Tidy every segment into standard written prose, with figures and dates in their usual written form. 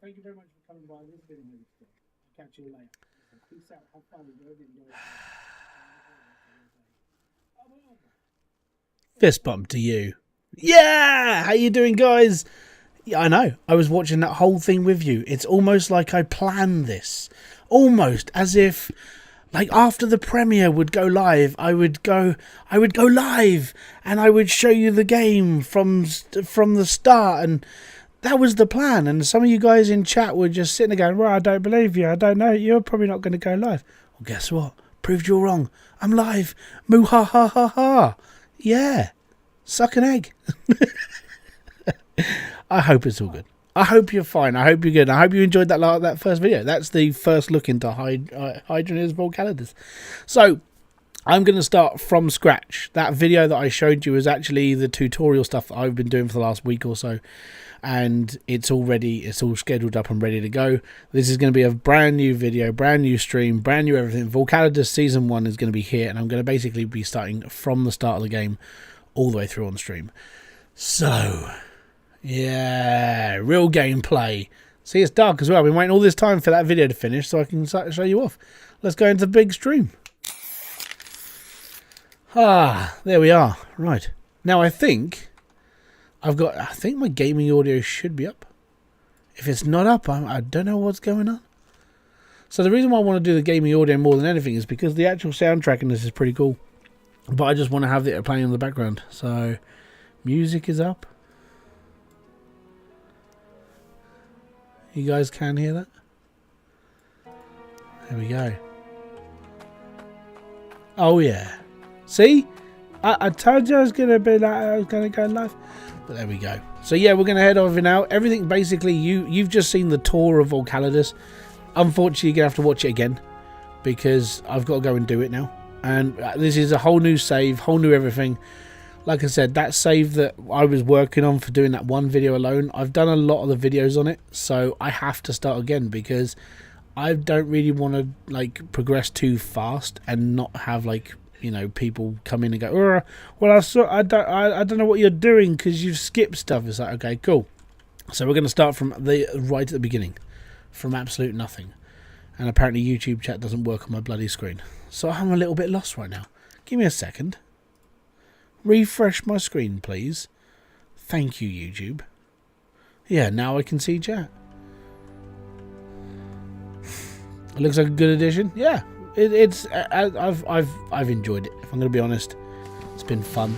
thank you very much for coming by this video. I'll catch you later. Peace out. Have fun. Fist bump to you. Yeah! How you doing, guys? Yeah, I know. I was watching that whole thing with you. It's almost like I planned this. Almost as if, like, after the premiere would go live, I would go live and I would show you the game from the start, and that was the plan. And some of you guys in chat were just sitting there going, well, I don't believe you. I don't know. You're probably not going to go live. Well, guess what? Proved you're wrong. I'm live. Moo ha ha ha ha. Yeah. Suck an egg. I hope it's all good. I hope you're fine. I hope you're good. I hope you enjoyed that first video. That's the first look into Hydroneer's Volcalidus. So, I'm going to start from scratch. That video that I showed you is actually the tutorial stuff that I've been doing for the last week or so. And it's all scheduled up and ready to go. This is going to be a brand new video, brand new stream, brand new everything. Volcalidus Season 1 is going to be here, and I'm going to basically be starting from the start of the game all the way through on stream. So, yeah, real gameplay. See, it's dark as well. I've been waiting all this time for that video to finish so I can start to show you off. Let's go into the big stream. Ah, there we are. Right. Now, I think my gaming audio should be up. If it's not up, I don't know what's going on. So the reason why I want to do the gaming audio more than anything is because the actual soundtrack in this is pretty cool. But I just want to have it playing in the background. So, music is up. You guys can hear that? There we go. Oh yeah. See? I told you I was going to be like, I was going to go live. But there we go. So yeah, we're going to head over now. Everything basically, you've just seen the tour of Volcalidus. Unfortunately, you're going to have to watch it again, because I've got to go and do it now. And this is a whole new save, whole new everything. Like I said, that save that I was working on for doing that one video alone, I've done a lot of the videos on it. So I have to start again, because I don't really want to like progress too fast and not have like, you know, people come in and go, well, I don't know what you're doing because you've skipped stuff. It's like, okay, cool. So we're going to start from right at the beginning, from absolute nothing. And apparently YouTube chat doesn't work on my bloody screen. So I'm a little bit lost right now. Give me a second. Refresh my screen, please. Thank you, YouTube. Yeah, now I can see chat. It looks like a good addition. Yeah. I've enjoyed it, if I'm going to be honest. It's been fun.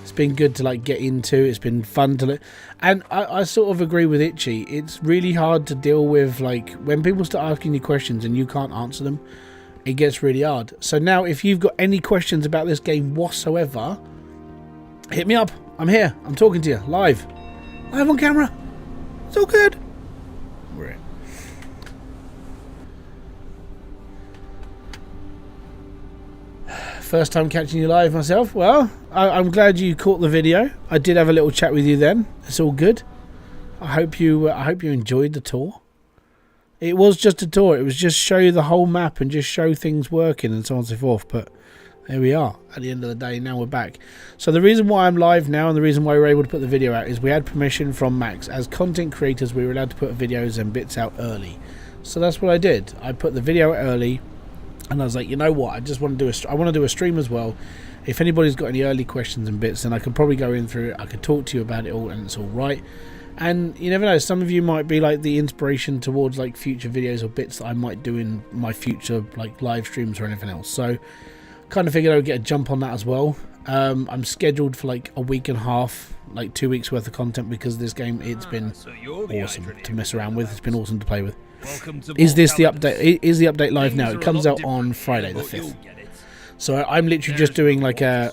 It's been good to like get into. It's been fun to look. And I sort of agree with Itchy. It's really hard to deal with, like, when people start asking you questions and you can't answer them. It gets really hard. So now, if you've got any questions about this game whatsoever, hit me up. I'm here. I'm talking to you live on camera. It's all good. We're in. First time catching you live myself. Well, I'm glad you caught the video. I did have a little chat with you then. It's all good. I hope you enjoyed the tour. It was just a tour. It was just show you the whole map and just show things working and so on and so forth. But there we are. At the end of the day, now we're back. So the reason why I'm live now and the reason why we were able to put the video out is we had permission from Max. As content creators, we were allowed to put videos and bits out early. So that's what I did. I put the video out early. And I was like, you know what? I want to do a stream as well. If anybody's got any early questions and bits, then I could probably go in through it. I could talk to you about it all, and it's all right. And you never know. Some of you might be like the inspiration towards like future videos or bits that I might do in my future like live streams or anything else. So, kind of figured I would get a jump on that as well. I'm scheduled for like a week and a half, like 2 weeks worth of content because this game, it's been awesome to mess around with. It's been awesome to play with. Is this the update? Is the update live now? It comes out on Friday the 5th. So I'm literally just doing like a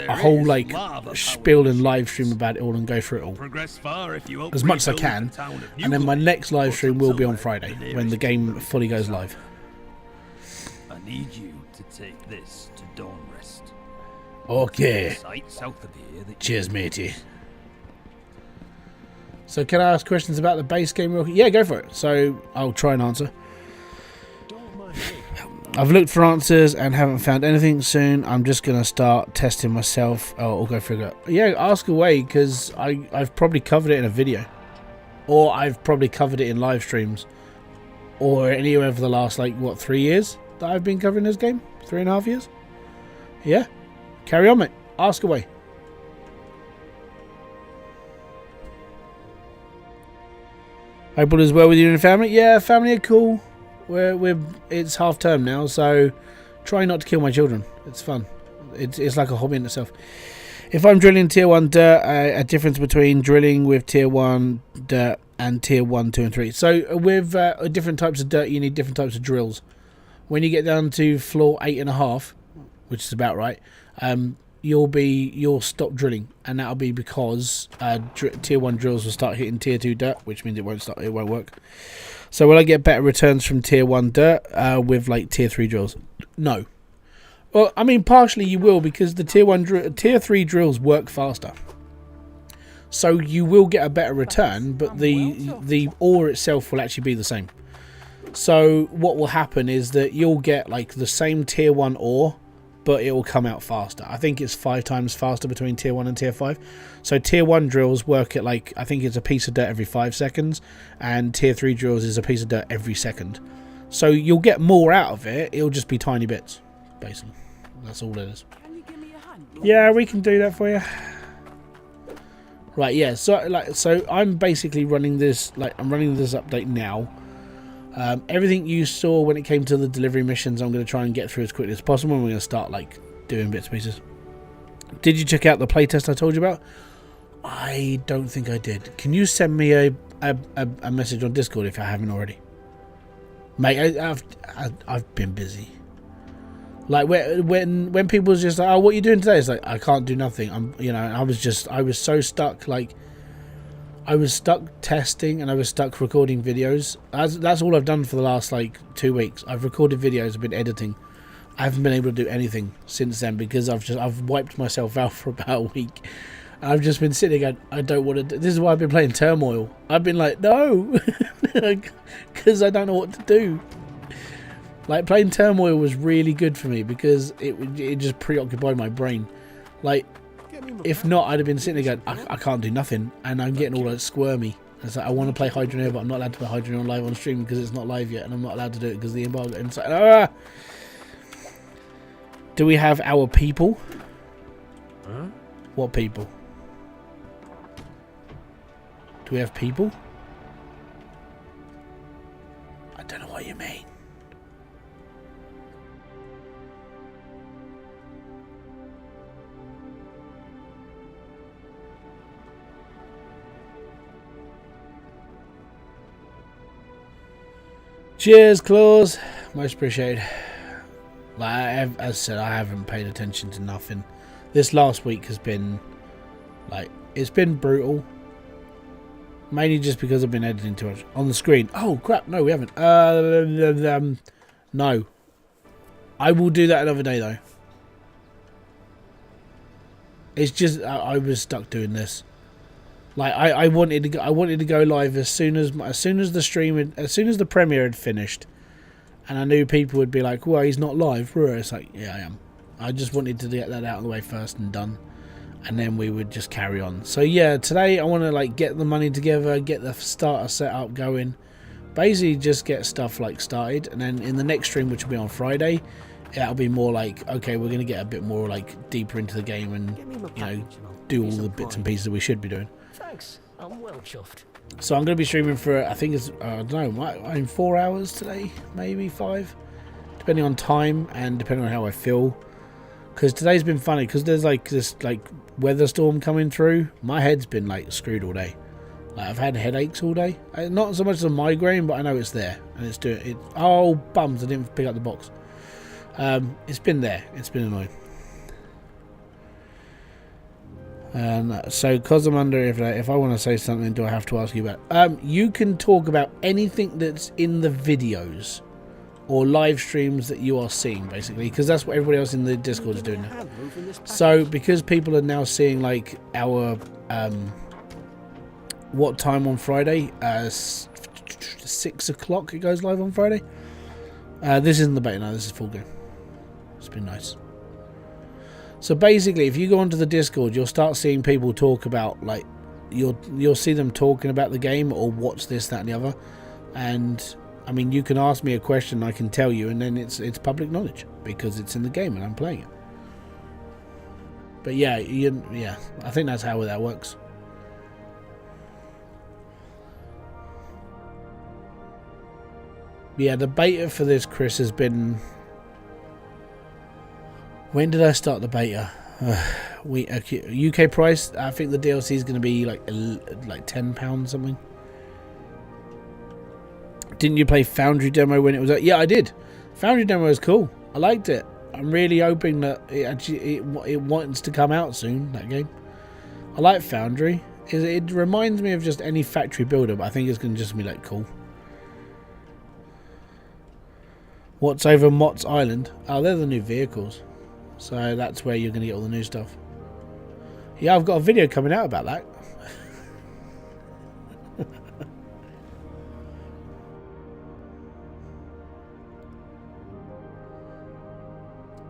whole like spiel and live stream about it all and go through it all as much as I can. And then my next live stream will be on Friday when the game fully goes live. I need you to take this to Dawnrest. Okay. Cheers, matey. So can I ask questions about the base game real quick? Yeah, go for it. So I'll try and answer. I've looked for answers and haven't found anything soon. I'm just going to start testing myself. Oh, I'll go figure it out. Yeah, ask away because I've probably covered it in a video. or I've probably covered it in live streams, or anywhere for the last like what 3 years that I've been covering this game. 3.5 years. Yeah, carry on, mate. Ask away. Hope all is well with you and your family. Yeah, family are cool. It's half term now, so try not to kill my children. It's fun. It's like a hobby in itself. If I'm drilling tier 1 dirt, a difference between drilling with tier 1 dirt and tier 1, 2 and 3. So with different types of dirt, you need different types of drills. When you get down to floor 8.5, which is about right, you'll stop drilling, and that'll be because tier 1 drills will start hitting tier 2 dirt, which means it won't work. So will I get better returns from tier 1 dirt with like tier 3 drills? No. Well, I mean, partially you will, because the tier 3 drills work faster. So you will get a better return, but the ore itself will actually be the same. So what will happen is that you'll get like the same tier 1 ore, but it will come out faster. I think it's 5 times faster between tier 1 and tier 5. So tier 1 drills work at like, I think it's a piece of dirt every 5 seconds, and tier 3 drills is a piece of dirt every second. So you'll get more out of it, it'll just be tiny bits, basically. That's all it is. Can you give me a hand? Yeah, we can do that for you. Right, yeah, so I'm basically running this, I'm running this update now. Everything you saw when it came to the delivery missions, I'm going to try and get through as quickly as possible, and we're going to start like doing bits and pieces. Did you check out the playtest I told you about? I don't think I did. Can you send me a message on Discord if I haven't already? Mate, I've been busy. Like when people was just like, oh, what are you doing today? It's like, I can't do nothing. I was so stuck, like I was stuck testing, and I was stuck recording videos. That's all I've done for the last like 2 weeks. I've recorded videos, I've been editing. I haven't been able to do anything since then, because I've wiped myself out for about a week. And I've just been sitting going, I don't want to do. This is why I've been playing Turmoil. I've been like, no, because I don't know what to do. Like, playing Turmoil was really good for me, because it just preoccupied my brain. Like, if not, I'd have been sitting there going, I can't do nothing, and I'm getting all like squirmy. It's like, I want to play Hydroneer, but I'm not allowed to play Hydroneer live on stream because it's not live yet, and I'm not allowed to do it because the embargo. And it's like, Do we have our people? Huh? What people? Do we have people? I don't know what you mean. Cheers, Claus. Most appreciated. Like, as I said, I haven't paid attention to nothing. This last week has been, like, it's been brutal. Mainly just because I've been editing too much on the screen. Oh crap! No, we haven't. No. I will do that another day though. It's just I was stuck doing this. Like I wanted to go live as soon as the premiere had finished, and I knew people would be like, "Well, he's not live." It's like, yeah, I am. I just wanted to get that out of the way first and done, and then we would just carry on. So yeah, today I want to like get the money together, get the starter set up going, basically just get stuff like started, and then in the next stream, which will be on Friday, it'll be more like, okay, we're gonna get a bit more like deeper into the game and do all the bits and pieces we should be doing. Thanks. I'm well chuffed. So I'm going to be streaming for, I think it's, I don't know, in 4 hours today, maybe 5, depending on time and depending on how I feel. Because today's been funny, because there's like this like weather storm coming through. My head's been like screwed all day. Like, I've had headaches all day. Not so much as a migraine, but I know it's there, and it's doing it. Oh, bums! I didn't pick up the box. It's been there. It's been annoying. So, because I'm under, if I want to say something, do I have to ask you about? You can talk about anything that's in the videos or live streams that you are seeing, basically, because that's what everybody else in the Discord is doing now. So, because people are now seeing like our what time on Friday? 6 o'clock. It goes live on Friday. This isn't the beta now. This is full game. It's been nice. So basically, if you go onto the Discord, you'll start seeing people talk about like you'll see them talking about the game or watch this, that, and the other. And I mean, you can ask me a question, I can tell you, and then it's public knowledge because it's in the game and I'm playing it. But yeah, I think that's how that works. Yeah, the beta for this, Chris, has been... When did I start the beta? UK price, I think the DLC is going to be like £10 something. Didn't you play Foundry demo when it was out? Yeah, I did. Foundry demo was cool. I liked it. I'm really hoping that it wants to come out soon, that game. I like Foundry. It reminds me of just any factory builder, but I think it's going to just be like cool. What's over Mott's Island? Oh, they're the new vehicles. So that's where you're going to get all the new stuff. Yeah, I've got a video coming out about that.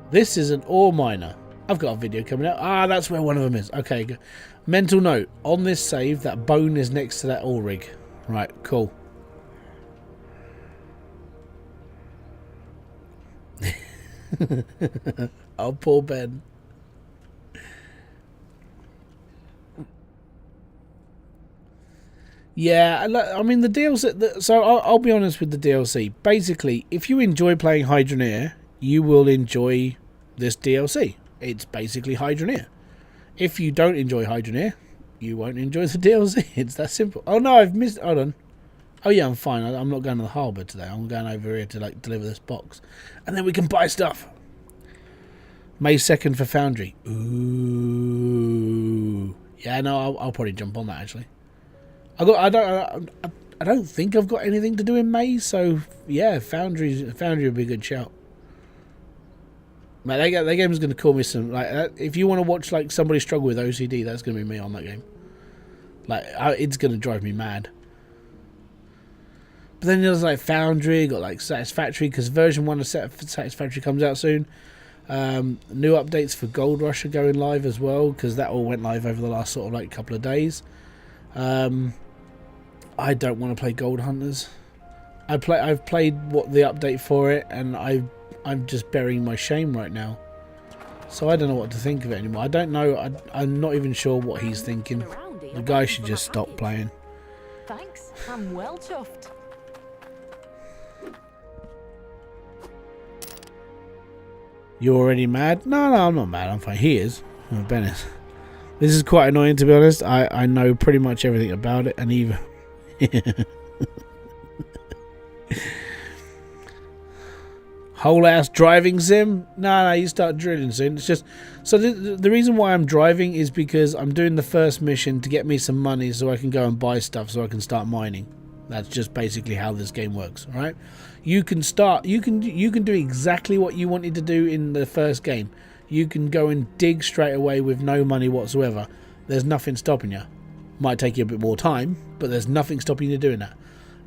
This is an ore miner. I've got a video coming out. Ah, that's where one of them is. Okay, good. Mental note. On this save, that bone is next to that ore rig. Right, cool. Oh, poor Ben. Yeah, I mean the DLC. So I'll be honest with the DLC. Basically, if you enjoy playing Hydroneer, you will enjoy this DLC. It's basically Hydroneer. If you don't enjoy Hydroneer, you won't enjoy the DLC. It's that simple. Oh no, I've missed. Hold on. Oh yeah, I'm fine. I'm not going to the harbour today. I'm going over here to like deliver this box, and then we can buy stuff. May 2nd for Foundry. Ooh. Yeah, no, I'll probably jump on that actually. I don't think I've got anything to do in May, so yeah, Foundry would be a good shout. Mate, that game's going to call me some like. If you want to watch like somebody struggle with OCD, that's going to be me on that game. Like, it's going to drive me mad. But then there's like Foundry, got like Satisfactory, because version 1 of Satisfactory comes out soon. New updates for Gold Rush are going live as well, because that all went live over the last sort of like couple of days. I don't want to play Gold Hunters. I've played what the update for it, and I'm just burying my shame right now. So I don't know what to think of it anymore. I don't know. I'm not even sure what he's thinking. The guy should just stop playing. Thanks, I'm well chuffed. You're already mad? No, I'm not mad. I'm fine. He is. Oh, Ben is. This is quite annoying, to be honest. I know pretty much everything about it, and even... Whole ass driving sim? No, you start drilling soon. It's just... So the reason why I'm driving is because I'm doing the first mission to get me some money so I can go and buy stuff so I can start mining. That's just basically how this game works, alright? You can do exactly what you wanted to do in the first game. You can go and dig straight away with no money whatsoever. There's nothing stopping you. Might take you a bit more time, but there's nothing stopping you doing that.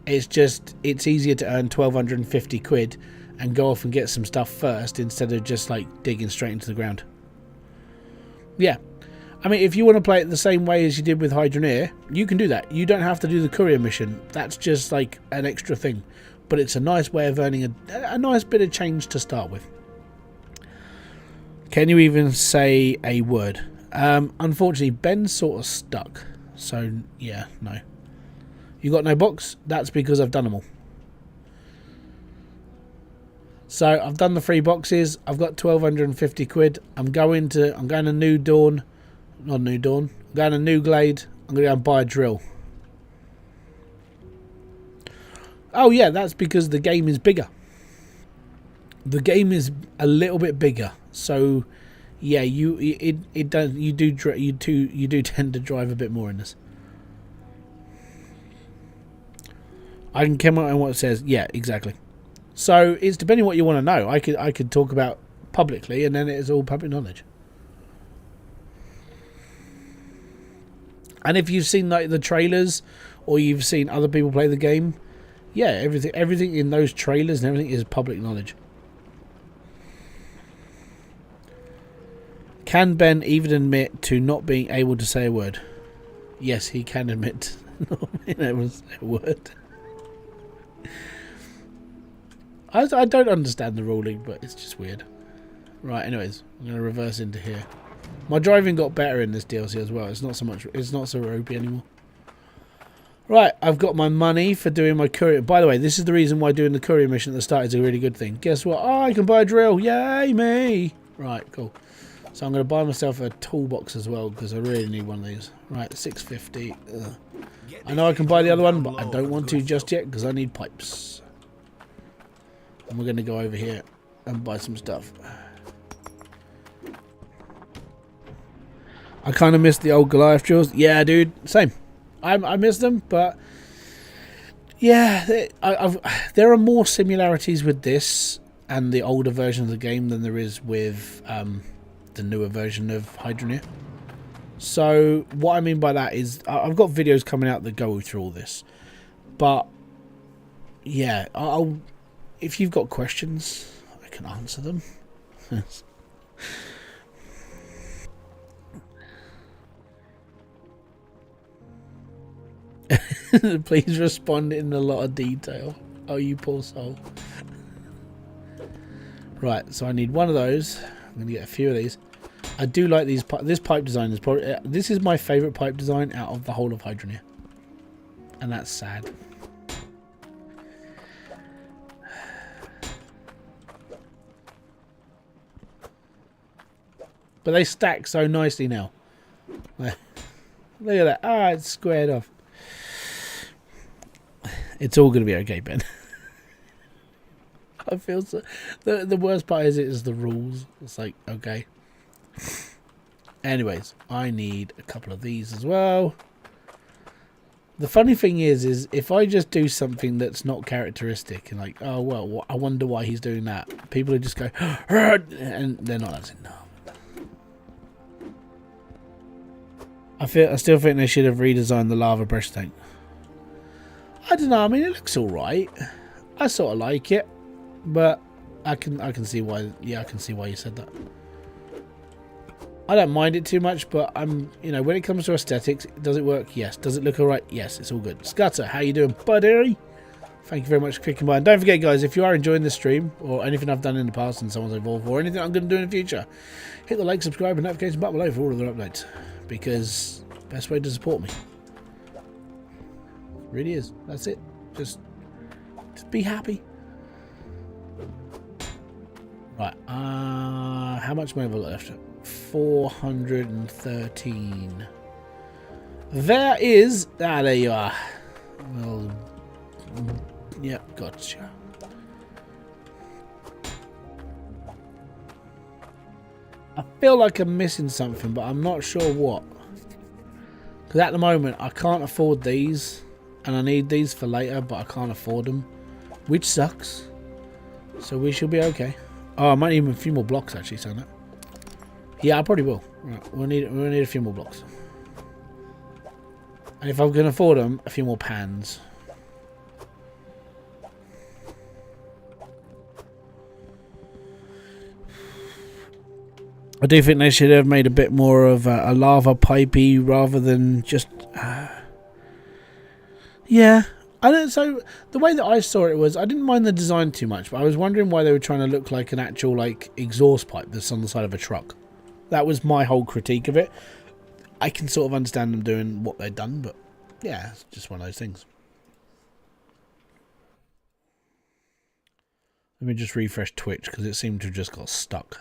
It's easier to earn 1,250 quid and go off and get some stuff first instead of just like digging straight into the ground. Yeah. I mean, if you want to play it the same way as you did with Hydroneer, you can do that. You don't have to do the courier mission. That's just like an extra thing. But it's a nice way of earning a nice bit of change to start with. Can you even say a word? Unfortunately, Ben's sort of stuck. So, yeah, no. You got no box? That's because I've done them all. So, I've done the 3 boxes. I've got 1,250 quid. I'm going to New Dawn. Not New Dawn. I'm going to New Glade. I'm going to go and buy a drill. Oh yeah, that's because the game is bigger. The game is a little bit bigger, so yeah, you do tend to drive a bit more in this. I can come out on what it says. Yeah, exactly. So it's depending what you want to know. I could talk about publicly, and then it is all public knowledge. And if you've seen like the trailers, or you've seen other people play the game. Yeah, everything in those trailers and everything is public knowledge. Can Ben even admit to not being able to say a word? Yes, he can admit. That was a word. I don't understand the ruling, but it's just weird. Right, anyways, I'm going to reverse into here. My driving got better in this DLC as well. It's not so much. It's not so ropey anymore. Right, I've got my money for doing my courier. By the way, this is the reason why doing the courier mission at the start is a really good thing. Guess what? Oh, I can buy a drill. Yay, me! Right, cool. So I'm going to buy myself a toolbox as well because I really need one of these. Right, 650. Ugh. I know I can buy the other one, but I don't want to just yet because I need pipes. And we're going to go over here and buy some stuff. I kind of miss the old Goliath drills. Yeah, dude, same. I miss them, but yeah, there are more similarities with this and the older version of the game than there is with the newer version of Hydroneer. So what I mean by that is I've got videos coming out that go through all this, but yeah, if you've got questions, I can answer them. Please respond in a lot of detail. Oh, you poor soul. Right, so I need one of those. I'm going to get a few of these. I do like these. This pipe design is probably... This is my favourite pipe design out of the whole of Hydroneer. And that's sad. But they stack so nicely now. Look at that. Ah, it's squared off. It's all going to be okay, Ben. I feel so... The worst part is the rules. It's like, okay. Anyways, I need a couple of these as well. The funny thing is if I just do something that's not characteristic and like, oh, well, I wonder why he's doing that. People would just go, and they're not as in, no. I still think they should have redesigned the lava brush tank. I don't know. I mean, it looks all right. I sort of like it, but I can see why. Yeah, I can see why you said that. I don't mind it too much, but you know, when it comes to aesthetics, does it work? Yes. Does it look all right? Yes, it's all good. Scutter, how you doing, buddy? Thank you very much for clicking by. And don't forget, guys, if you are enjoying this stream or anything I've done in the past and so on and so forth, or anything I'm going to do in the future, hit the like, subscribe, and notification button below for all of their updates. Because best way to support me. Really is. That's it. Just be happy. Right. How much money have I left? 413. There is. Ah, there you are. Well, yep, gotcha. I feel like I'm missing something, but I'm not sure what. Because at the moment, I can't afford these. And I need these for later, but I can't afford them. Which sucks. So we should be okay. Oh, I might need a few more blocks, actually, so that. Yeah, I probably will. Right, we'll need a few more blocks. And if I can afford them, a few more pans. I do think they should have made a bit more of a lava pipey rather than just... yeah. I don't. So the way that I saw it was, I didn't mind the design too much, but I was wondering why they were trying to look like an actual like exhaust pipe that's on the side of a truck. That was my whole critique of it. I can sort of understand them doing what they've done, but yeah, it's just one of those things. Let me just refresh Twitch because it seemed to have just got stuck.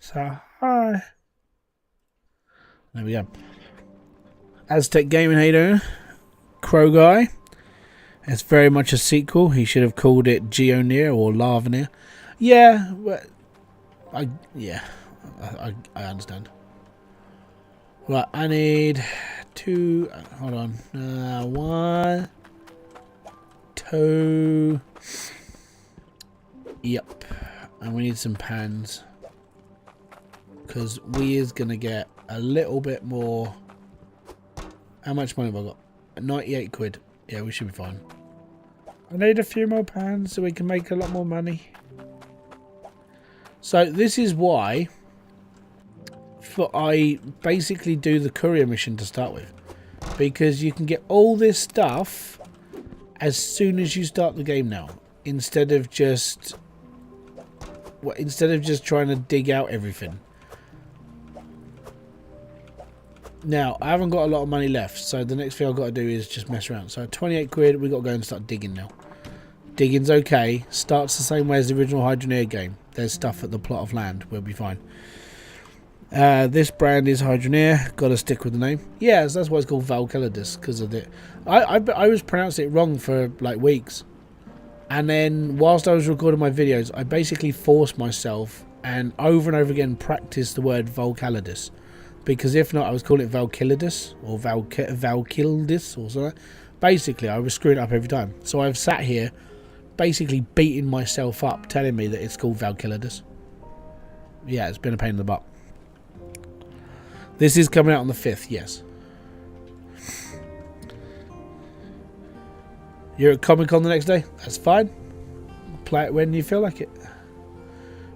So hi. There we go. Aztec Gaming, how you doing? Crow Guy. It's very much a sequel. He should have called it Geoneer or Lavaneer. Yeah, but I understand. Right, I need two. Hold on. 1, 2. Yep, and we need some pans because we is gonna get a little bit more. How much money have I got? 98 quid. Yeah, we should be fine. I need a few more pans so we can make a lot more money. So this is why I basically do the courier mission to start with, because you can get all this stuff as soon as you start the game now, instead of just trying to dig out everything. Now, I haven't got a lot of money left, so the next thing I've got to do is just mess around. So 28 quid, we've got to go and start digging now. Digging's okay. Starts the same way as the original Hydroneer game. There's stuff at the plot of land. We'll be fine. This brand is Hydroneer. Got to stick with the name. Yes, that's why it's called Volcalidus, because of it. I was pronouncing it wrong for like weeks. And then whilst I was recording my videos, I basically forced myself and over again practiced the word Volcalidus. Because if not, I was calling it Volcalidus or Volcalidus or something. Basically, I was screwing it up every time. So I've sat here basically beating myself up telling me that it's called Volcalidus. Yeah, it's been a pain in the butt. This is coming out on the 5th, yes. You're at Comic-Con the next day? That's fine. Play it when you feel like it.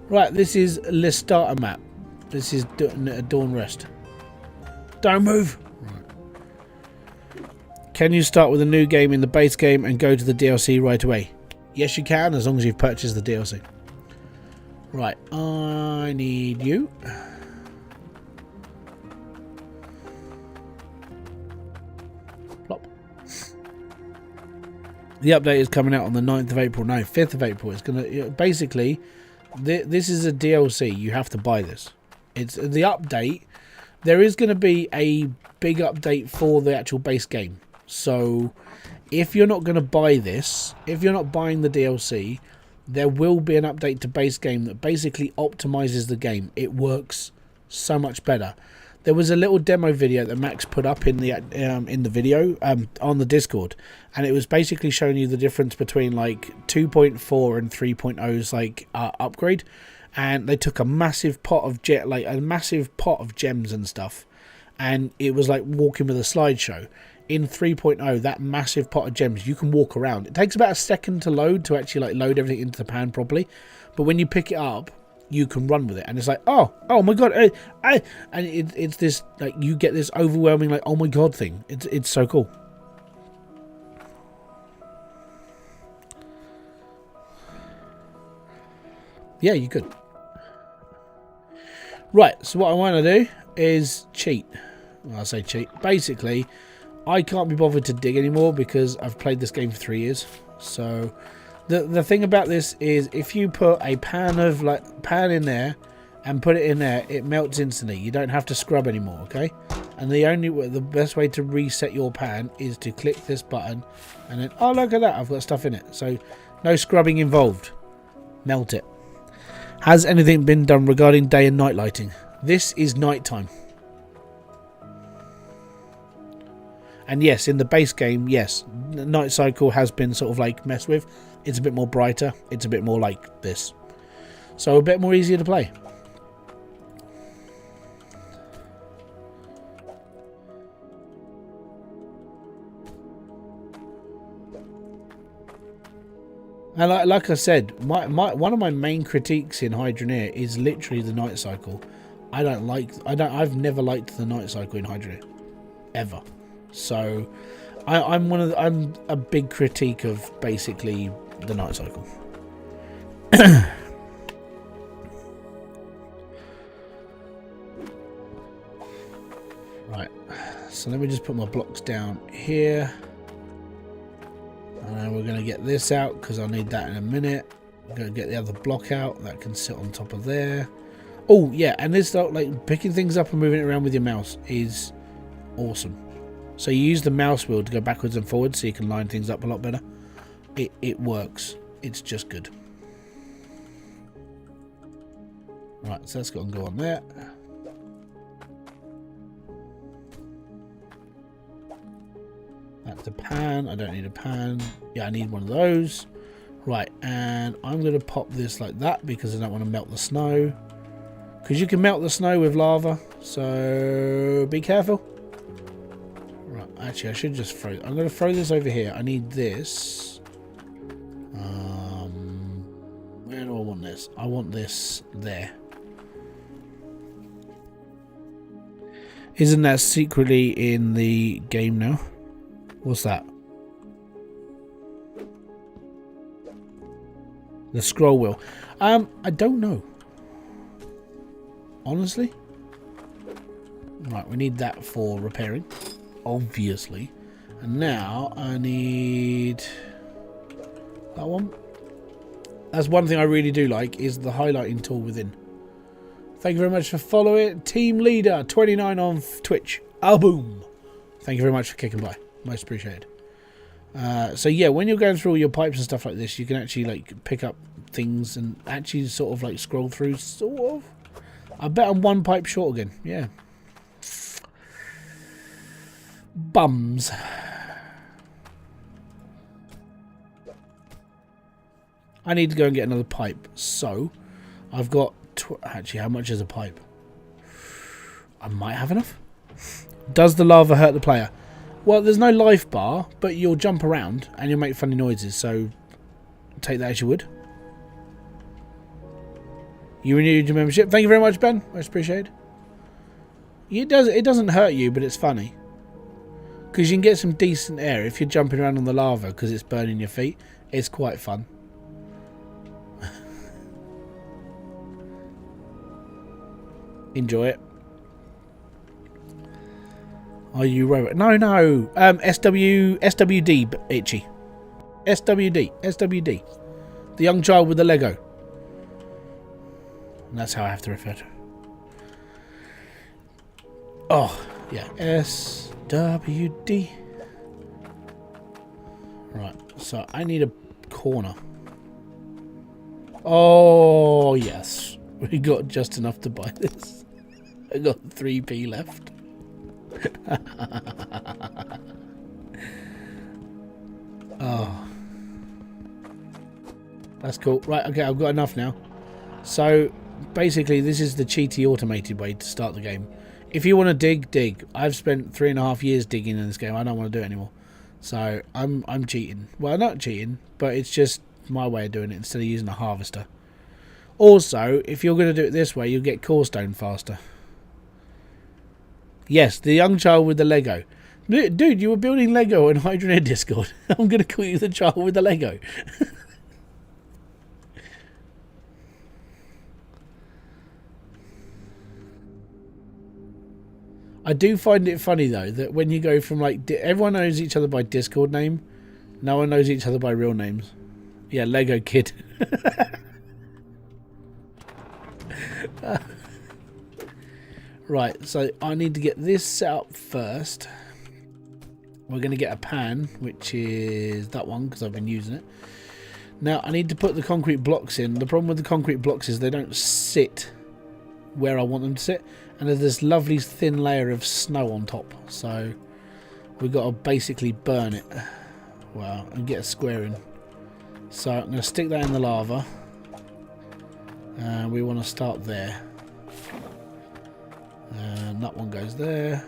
Right, this is Listata map. This is Dawn Rest. Don't move! Right. Can you start with a new game in the base game and go to the DLC right away? Yes, you can, as long as you've purchased the DLC. Right, I need you. Plop. The update is coming out on the 9th of April. No, 5th of April. It's going to... Basically, this is a DLC. You have to buy this. It's the update. There is going to be a big update for the actual base game. So, if you're not going to buy this, if you're not buying the DLC, there will be an update to base game that basically optimizes the game. It works so much better. There was a little demo video that Max put up in the video on the Discord, and it was basically showing you the difference between like 2.4 and 3.0's like upgrade. And they took a massive pot of gems and stuff, and it was like walking with a slideshow. In 3.0, that massive pot of gems, you can walk around. It takes about a second to load, to actually like load everything into the pan properly, but when you pick it up, you can run with it, and it's like, oh my god, and it's this like, you get this overwhelming like, oh my god thing. It's so cool. Yeah, you could. Right, so what I want to do is cheat. Well, I say cheat. Basically, I can't be bothered to dig anymore because I've played this game for 3 years. So, the thing about this is, if you put a pan in there and put it in there, it melts instantly. You don't have to scrub anymore, okay? And the best way to reset your pan is to click this button, and then, oh look at that, I've got stuff in it. So, no scrubbing involved. Melt it. Has anything been done regarding day and night lighting? This is nighttime. And yes, in the base game, yes, night cycle has been sort of like messed with. It's a bit more brighter. It's a bit more like this. So a bit more easier to play. And like I said, one of my main critiques in Hydroneer is literally the night cycle. I've never liked the night cycle in Hydroneer, ever. So, I'm a big critique of basically the night cycle. Right. So let me just put my blocks down here. And we're going to get this out because I'll need that in a minute. I'm going to get the other block out that can sit on top of there. Oh yeah, and this like picking things up and moving it around with your mouse is awesome. So you use the mouse wheel to go backwards and forwards so you can line things up a lot better. It works. It's just good. Right, so that's got to go on there. That's a pan. I don't need a pan. Yeah, I need one of those. Right, and I'm going to pop this like that because I don't want to melt the snow. Because you can melt the snow with lava, so be careful. Right, actually I should just throw... I'm going to throw this over here. I need this. Where do I want this? I want this there. Isn't that secretly in the game now? What's that? The scroll wheel. I don't know. Honestly. Right, we need that for repairing. Obviously. And now I need that one. That's one thing I really do like, is the highlighting tool within. Thank you very much for following. Team Leader 29 on Twitch. Oh, boom. Thank you very much for kicking by. Most appreciated. So yeah, when you're going through all your pipes and stuff like this, you can actually like pick up things and actually sort of like scroll through. Sort of. I bet I'm one pipe short again. Yeah. Bums. I need to go and get another pipe. So I've got actually, how much is a pipe? I might have enough. Does the lava hurt the player? Well, there's no life bar, but you'll jump around and you'll make funny noises, so take that as you would. You renewed your membership. Thank you very much, Ben. Most appreciated. It doesn't hurt you, but it's funny. Because you can get some decent air if you're jumping around on the lava because it's burning your feet. It's quite fun. Enjoy it. Are you robot? No. SWD, itchy. SWD. The young child with the Lego. And that's how I have to refer to it. Oh, yeah. SWD. Right, so I need a corner. Oh, yes. We got just enough to buy this. I got 3p left. Oh, that's cool. Right, okay, I've got enough now. So basically this is the cheaty automated way to start the game. If you want to dig. I've spent 3.5 years digging in this game. I don't want to do it anymore, so I'm cheating. Well, not cheating, but it's just my way of doing it instead of using a harvester. Also, if you're going to do it this way, you'll get corestone faster. Yes, the young child with the Lego. Dude, you were building Lego in Hydroneer Discord. I'm going to call you the child with the Lego. I do find it funny, though, that when you go from, like, everyone knows each other by Discord name. No one knows each other by real names. Yeah, Lego Kid. Right, so I need to get this set up first. We're going to get a pan, which is that one, because I've been using it. Now, I need to put the concrete blocks in. The problem with the concrete blocks is they don't sit where I want them to sit. And there's this lovely thin layer of snow on top. So, we've got to basically burn it. Well, and get a square in. So, I'm going to stick that in the lava. And we want to start there. And that one goes there.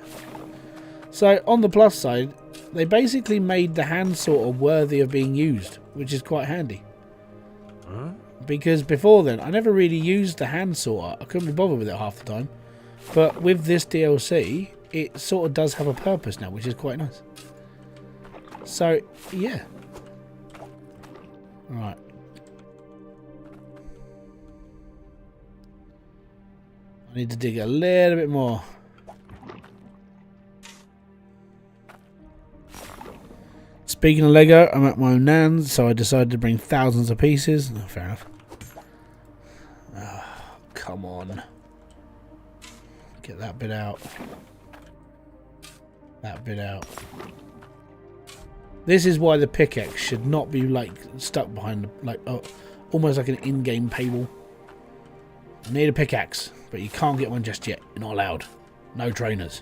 So on the plus side, they basically made the hand sorter worthy of being used, which is quite handy. Huh? Because before then, I never really used the hand sorter. I couldn't be bothered with it half the time. But with this DLC, it sort of does have a purpose now, which is quite nice. So, yeah. Right. I need to dig a little bit more. Speaking of Lego, I'm at my own nan's, so I decided to bring thousands of pieces. Oh, fair enough. Oh, come on. Get that bit out. That bit out. This is why the pickaxe should not be like stuck behind, like almost like an in-game paywall. I need a pickaxe, but you can't get one just yet. You're not allowed. No trainers.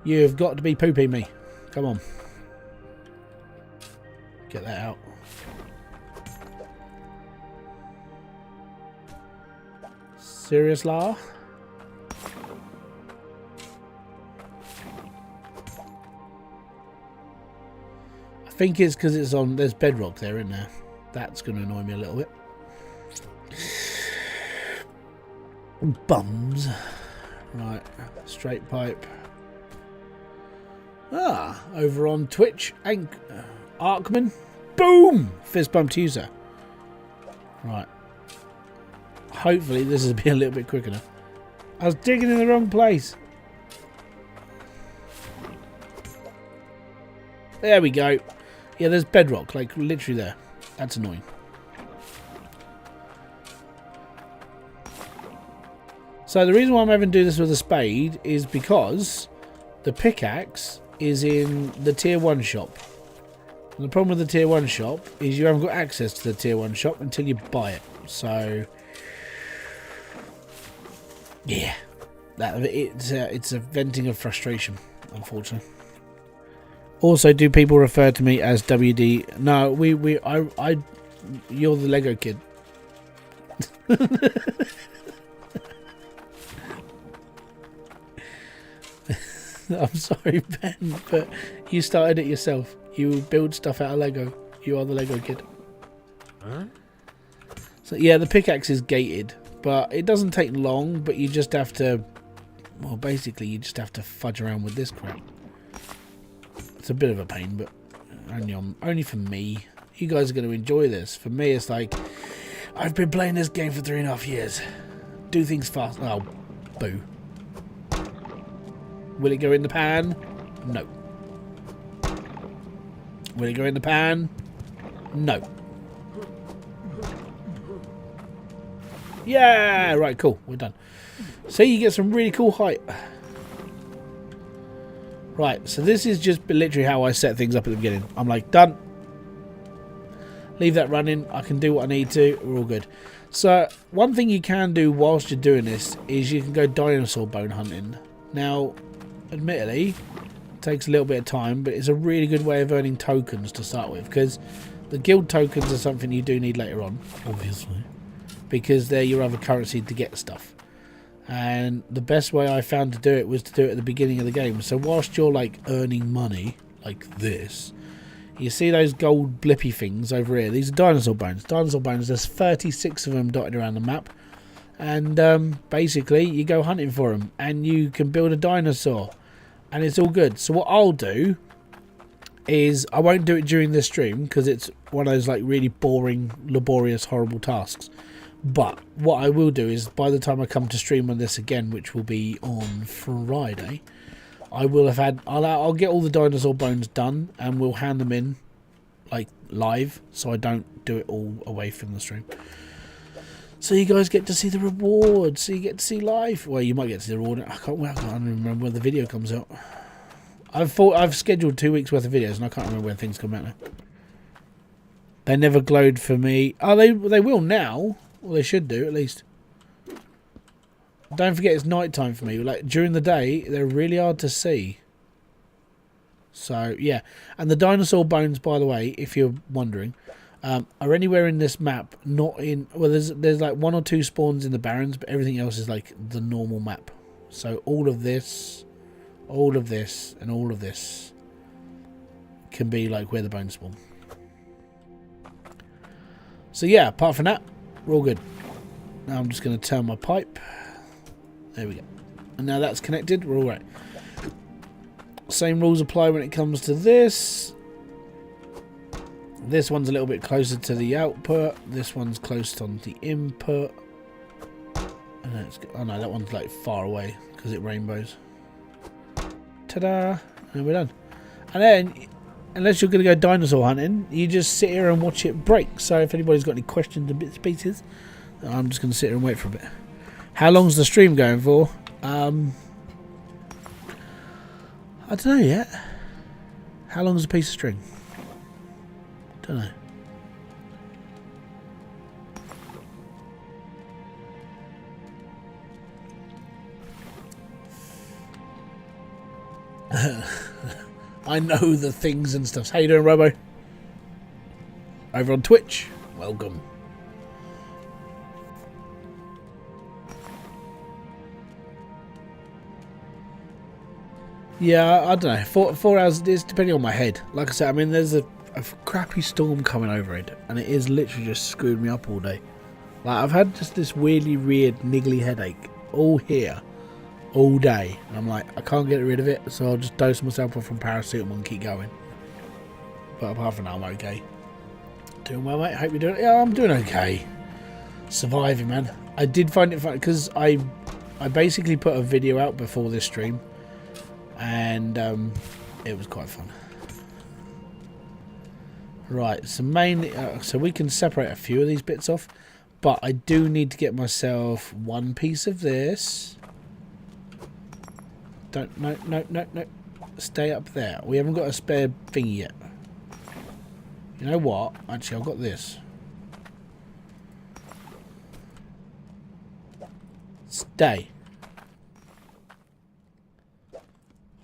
You've got to be pooping me. Come on. Get that out. Serious, Lara? I think it's because it's on. There's bedrock there, isn't there? That's going to annoy me a little bit. Bums. Right, straight pipe. Ah, over on Twitch, Arkman. Boom! Fist bump user. Right. Hopefully this will be a little bit quicker now. I was digging in the wrong place. There we go. Yeah, there's bedrock, like literally there. That's annoying. So the reason why I'm having to do this with a spade is because the pickaxe is in the tier 1 shop. And the problem with the tier 1 shop is you haven't got access to the tier 1 shop until you buy it. So yeah, it's a venting of frustration, unfortunately. Also, do people refer to me as WD? No, you're the Lego kid. I'm sorry, Ben, but you started it yourself. You build stuff out of Lego. You are the Lego kid. Huh? So yeah, the pickaxe is gated, but it doesn't take long. But you just have to, well, basically you just have to fudge around with this crap. It's a bit of a pain, but only for me. You guys are going to enjoy this. For me, it's like I've been playing this game for 3.5 years. Do things fast. Oh, boo. Will it go in the pan? No. Will it go in the pan? No. Yeah! Right, cool. We're done. See, you get some really cool height. Right, so this is just literally how I set things up at the beginning. I'm like, done. Leave that running. I can do what I need to. We're all good. So, one thing you can do whilst you're doing this is you can go dinosaur bone hunting. Now, admittedly, it takes a little bit of time, but it's a really good way of earning tokens to start with, because the guild tokens are something you do need later on, obviously, because they're your other currency to get stuff. And the best way I found to do it was to do it at the beginning of the game. So whilst you're like earning money like this, you see those gold blippy things over here. These are dinosaur bones. Dinosaur bones, there's 36 of them dotted around the map. And basically you go hunting for them and you can build a dinosaur. And it's all good. So what I'll do is, I won't do it during this stream because it's one of those like really boring, laborious, horrible tasks. But what I will do is, by the time I come to stream on this again, which will be on Friday, I will have had, I'll get all the dinosaur bones done and we'll hand them in like live, so I don't do it all away from the stream. So you guys get to see the reward, so you get to see live. Well, you might get to see the reward. I can't remember when the video comes out. I've scheduled 2 weeks worth of videos and I can't remember when things come out now. They never glowed for me. Oh, they will now. Well, they should do, at least. Don't forget, it's night time for me. Like, during the day, they're really hard to see. So, yeah. And the dinosaur bones, by the way, if you're wondering, are anywhere in this map, not in... Well, there's like 1 or 2 spawns in the Barrens, but everything else is like the normal map. So, all of this, and all of this can be like where the bones spawn. So, yeah, apart from that, we're all good. Now I'm just going to turn my pipe. There we go. And now that's connected. We're all right. Same rules apply when it comes to this. This one's a little bit closer to the output. This one's close on the input. And oh no, that one's like far away because it rainbows. Ta-da! And we're done. And then, unless you're going to go dinosaur hunting, you just sit here and watch it break. So if anybody's got any questions and bits and pieces, I'm just going to sit here and wait for a bit. How long's the stream going for? I don't know yet. How long is a piece of string? Don't know. I know the things and stuff. How you doing, Robo? Over on Twitch. Welcome. Yeah, I don't know. 4 hours is depending on my head. Like I said, I mean, there's a crappy storm coming over it, and it is literally just screwed me up all day. Like, I've had just this weirdly weird niggly headache all here all day. And I'm like, I can't get rid of it, so I'll just dose myself off from paracetamol and keep going. But apart from that, I'm okay. Doing well, mate. Hope you're doing. Yeah, I'm doing okay. Surviving, man. I did find it fun because I basically put a video out before this stream, and it was quite fun. Right, so mainly, so we can separate a few of these bits off, but I do need to get myself one piece of this. Don't, no. Stay up there. We haven't got a spare thingy yet. You know what? Actually, I've got this. Stay.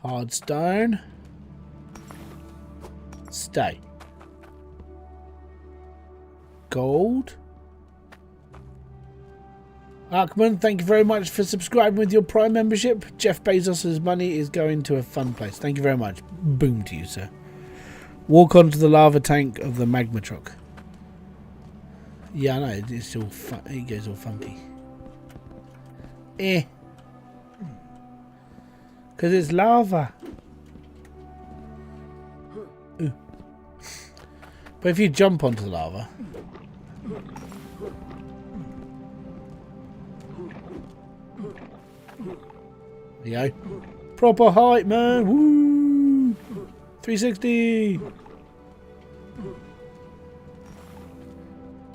Hard stone. Stay. Gold. Arkman, thank you very much for subscribing with your Prime membership. Jeff Bezos' money is going to a fun place. Thank you very much. Boom to you, sir. Walk onto the lava tank of the magma truck. Yeah, I know. It's all fun. It goes all funky. Because it's lava. Ooh. But if you jump onto the lava... There you go. Proper height, man. Woo! 360.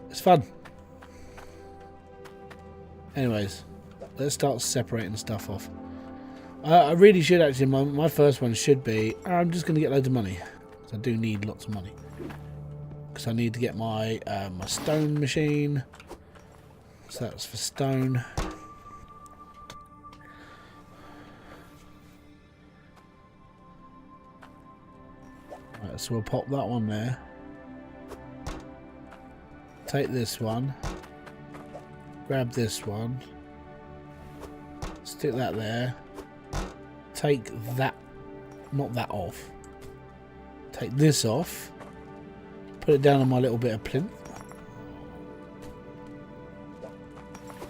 It's fun. Anyways, let's start separating stuff off. I really should actually. My first one should be. I'm just going to get loads of money. Because I do need lots of money. Because I need to get my my stone machine. So that's for stone. Right, so we'll pop that one there. Take this one. Grab this one. Stick that there. Take that, not that off. Take this off. Put it down on my little bit of plinth.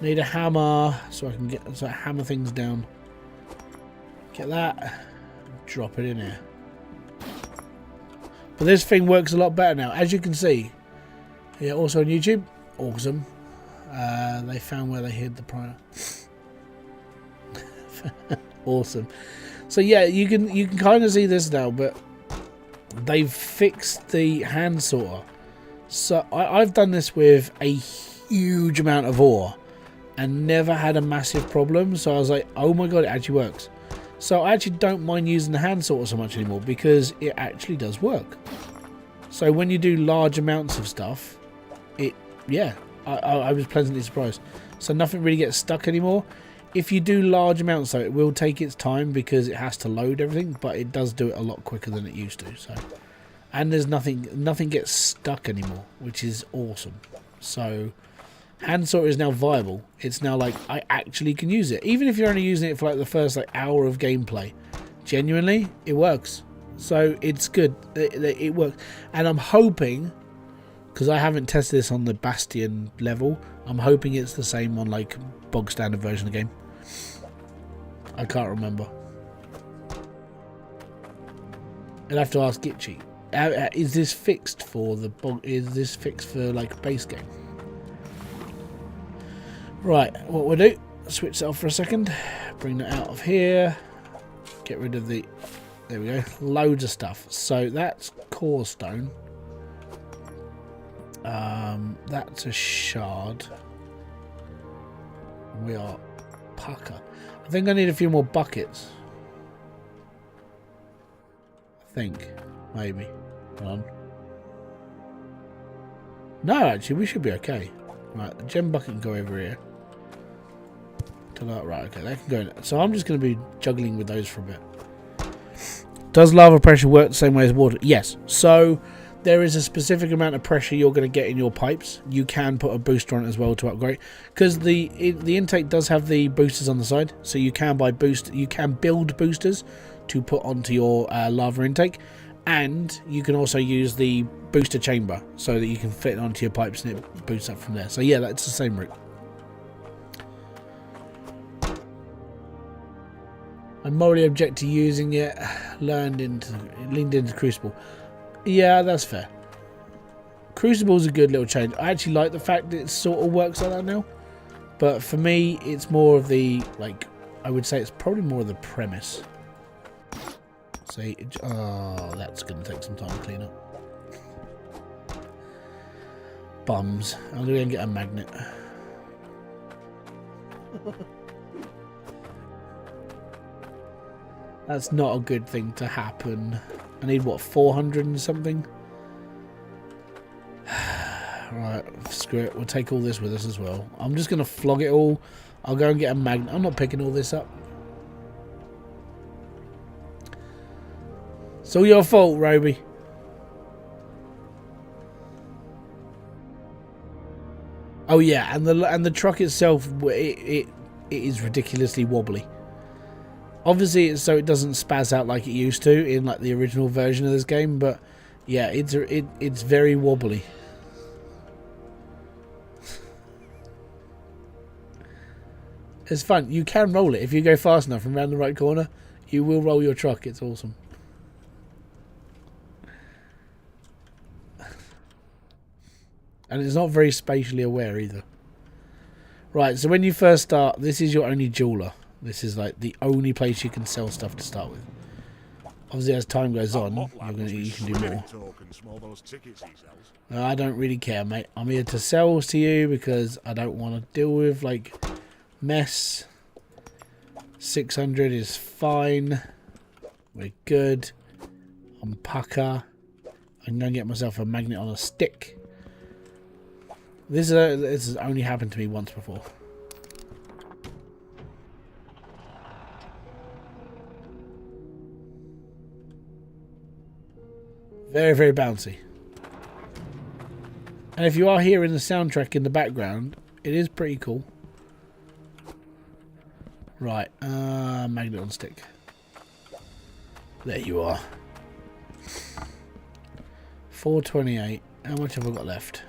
Need a hammer so I can get hammer things down. Get that. Drop it in here. But this thing works a lot better now, as you can see. Yeah, also on YouTube. Awesome. They found where they hid the prior. Awesome. So yeah, you can kind of see this now, but they've fixed the hand sorter. So I've done this with a huge amount of ore and never had a massive problem. So I was like, oh my god, it actually works. So I actually don't mind using the hand sorter so much anymore because it actually does work. So when you do large amounts of stuff, I was pleasantly surprised. So nothing really gets stuck anymore. If you do large amounts though, it will take its time because it has to load everything, but it does do it a lot quicker than it used to. So, and there's nothing gets stuck anymore, which is awesome. So hand sorter is now viable. It's now like I actually can use it, even if you're only using it for like the first like hour of gameplay. Genuinely, it works. So it's good. It works, and I'm hoping, because I haven't tested this on the Bastion level, I'm hoping it's the same on like bog standard version of the game. I can't remember. I'll have to ask Gitchy. Is this fixed for the bog? Is this fixed for like base game? Right, what we'll do, switch that off for a second, bring that out of here, get rid of the, there we go, loads of stuff. So that's core stone, that's a shard, we are pucker. I think I need a few more buckets, I think, maybe, hold on. No, actually we should be okay. Right, the gem bucket can go over here. Right, okay, that can go in. So I'm just going to be juggling with those for a bit. Does lava pressure work the same way as water? Yes. So there is a specific amount of pressure you're going to get in your pipes. You can put a booster on it as well to upgrade, because the intake does have the boosters on the side. So you can build boosters to put onto your lava intake, and you can also use the booster chamber so that you can fit it onto your pipes and it boosts up from there. So yeah, that's the same route. I morally object to using it. Leaned into Crucible. Yeah, that's fair. Crucible's a good little change. I actually like the fact that it sort of works like that now. But for me, it's more of the, like, I would say it's probably more of the premise. See, oh, that's going to take some time to clean up. Bums. I'm going to go and get a magnet. That's not a good thing to happen. I need, what, 400 and something? Right, screw it. We'll take all this with us as well. I'm just going to flog it all. I'll go and get a magnet. I'm not picking all this up. It's all your fault, Roby. Oh yeah, and the truck itself, it is ridiculously wobbly. Obviously, it's so it doesn't spaz out like it used to in like the original version of this game, but yeah, it's very wobbly. It's fun. You can roll it if you go fast enough and round the right corner. You will roll your truck. It's awesome. And it's not very spatially aware either. Right, so when you first start, this is your only jeweler. This is like the only place you can sell stuff to start with. Obviously, as time goes on, you can do more. I don't really care, mate. I'm here to sell to you because I don't want to deal with, like, mess. 600 is fine. We're good. I'm pucker. I'm going to get myself a magnet on a stick. This has only happened to me once before. Very, very bouncy. And if you are hearing the soundtrack in the background, it is pretty cool. Right, magnet on stick. There you are. 428. How much have I got left?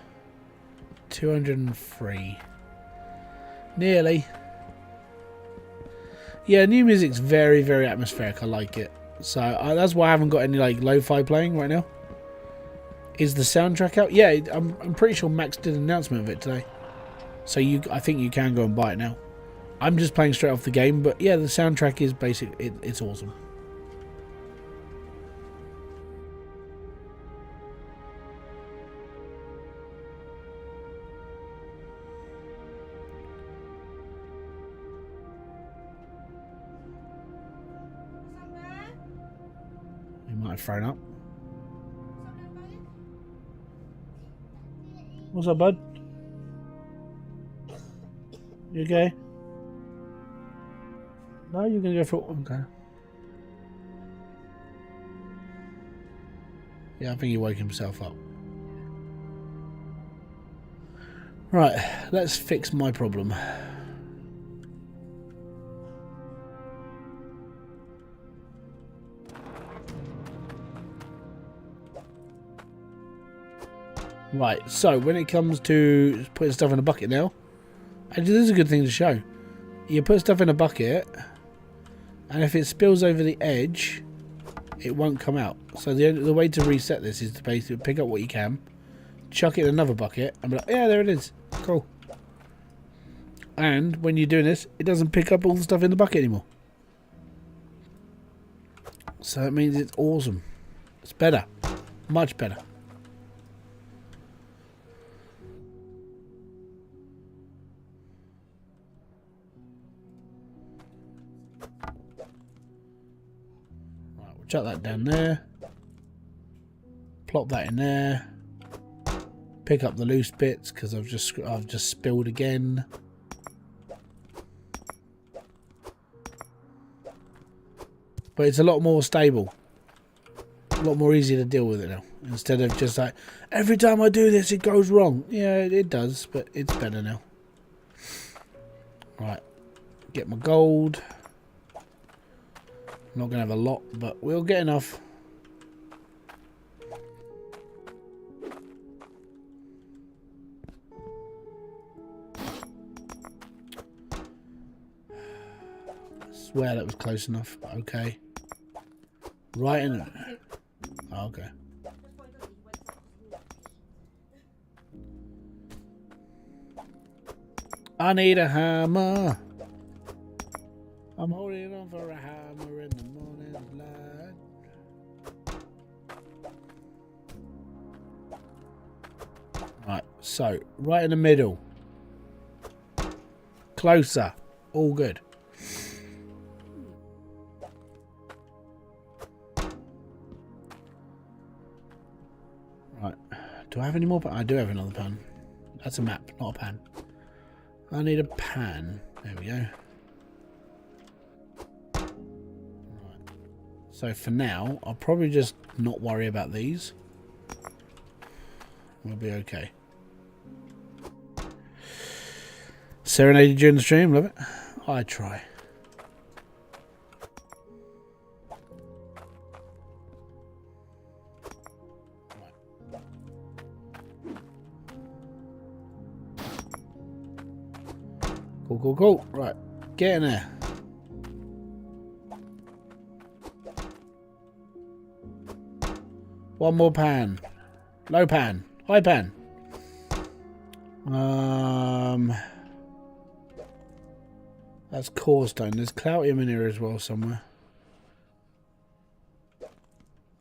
203. Nearly. Yeah, new music's very, very atmospheric. I like it. So that's why I haven't got any like lo-fi playing right now. Is the soundtrack out? Yeah, I'm pretty sure Max did an announcement of it today. So I think you can go and buy it now. I'm just playing straight off the game, but yeah, the soundtrack is basic. It's awesome. You might have thrown up. What's up, bud? You okay? No, you're gonna go for okay. Yeah, I think he woke himself up. Right, let's fix my problem. Right, so when it comes to putting stuff in a bucket now, actually this is a good thing to show. You put stuff in a bucket, and if it spills over the edge, it won't come out. So the way to reset this is to basically pick up what you can, chuck it in another bucket, and be like, yeah, there it is. Cool. And when you're doing this, it doesn't pick up all the stuff in the bucket anymore. So that means it's awesome. It's better. Much better. Chuck that down there. Plop that in there. Pick up the loose bits because I've just spilled again. But it's a lot more stable. A lot more easy to deal with it now. Instead of just like, every time I do this it goes wrong. Yeah, it does, but it's better now. Right. Get my gold. Not going to have a lot, but we'll get enough. swear that was close enough. Okay. Right in it. Oh, okay. I need a hammer. I'm holding on for a hammer in the morning light. Right, so right in the middle. Closer. All good. Right. Do I have any more? I do have another pan. That's a map, not a pan. I need a pan. There we go. Right. So for now, I'll probably just not worry about these. We'll be okay. Serenade during the stream, love it. I try. Cool, cool, cool. Right, get in there. One more pan. Low pan. High pan. That's core stone. There's Cloutium in here as well somewhere.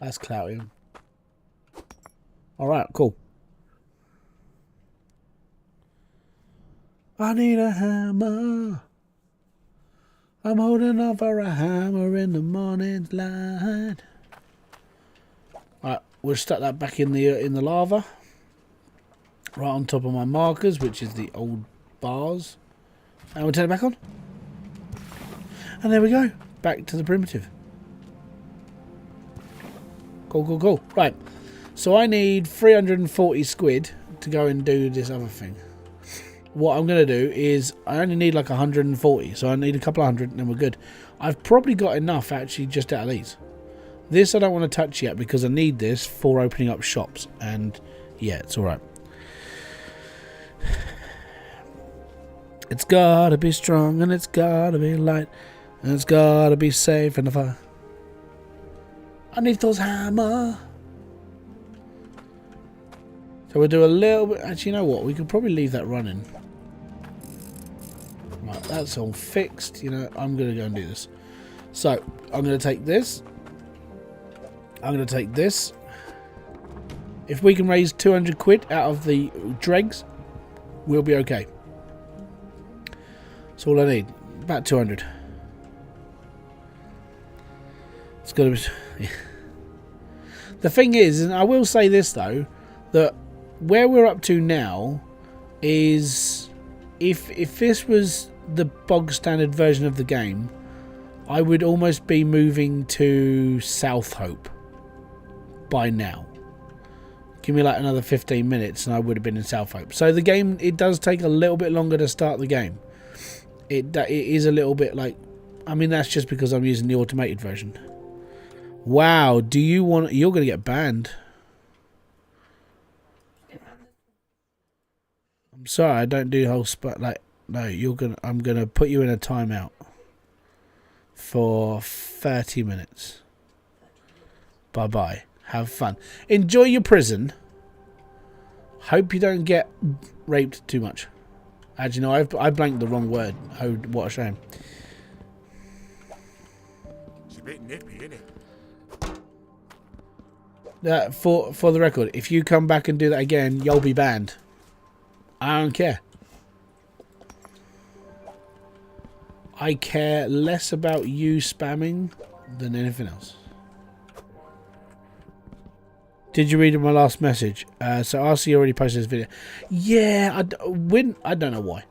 That's Cloutium. Alright, cool. I need a hammer. I'm holding on for a hammer in the morning's light. Alright, we'll stuck that back in the lava. Right on top of my markers, which is the old bars. And we'll turn it back on. And there we go. Back to the primitive. Cool, cool, cool. Right. So I need 340 squid to go and do this other thing. What I'm going to do is I only need like 140. So I need a couple of hundred and then we're good. I've probably got enough actually just out of these. This I don't want to touch yet because I need this for opening up shops. And yeah, it's alright. It's gotta be strong and it's gotta be light. And it's gotta be safe and if I need those hammer. So we'll do a little bit. Actually, you know what? We could probably leave that running. Right, that's all fixed. You know, I'm going to go and do this. So, I'm going to take this. I'm going to take this. If we can raise 200 quid out of the dregs, we'll be okay. That's all I need. About 200. It's got to be... The thing is, and I will say this though, that where we're up to now is if this was the bog standard version of the game, I would almost be moving to South Hope by now. Give me like another 15 minutes and I would have been in South Hope. So the game, it does take a little bit longer to start the game. It is a little bit like, I mean that's just because I'm using the automated version. Wow, do you want... You're going to get banned. I'm sorry, I don't do whole spot like... No, you're going to... I'm going to put you in a timeout. For 30 minutes. Bye-bye. Have fun. Enjoy your prison. Hope you don't get raped too much. Actually, no, I blanked the wrong word. Oh, what a shame. It's a bit nippy, isn't it? For the record, if you come back and do that again, you'll be banned. I don't care. I care less about you spamming than anything else. Did you read my last message? So RC already posted this video. Yeah, I don't know why.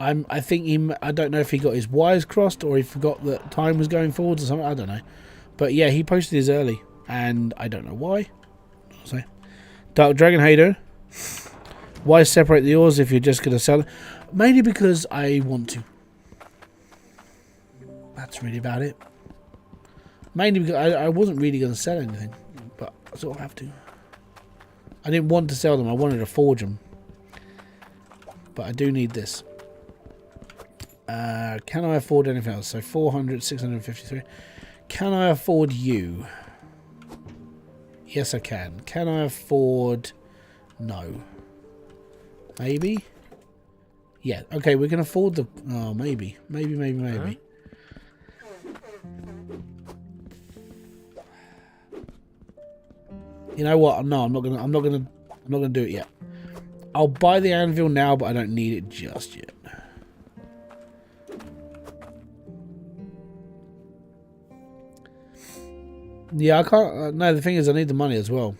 I think I don't know if he got his wires crossed or he forgot that time was going forwards or something. I don't know. But yeah, he posted his early, and I don't know why. So, Dark Dragon, how you doing? Why separate the ores if you're just going to sell it? Mainly because I want to. That's really about it. Mainly because I wasn't really going to sell anything, but I sort of have to. I didn't want to sell them. I wanted to forge them. But I do need this. Can I afford anything else? So 400, 653. Can I afford you? Yes, I can. Can I afford... No. Maybe? Yeah, okay, we can afford the... Oh, maybe. Maybe. You know what? No, I'm not gonna do it yet. I'll buy the anvil now, but I don't need it just yet. Yeah, I can't... no, the thing is I need the money as well.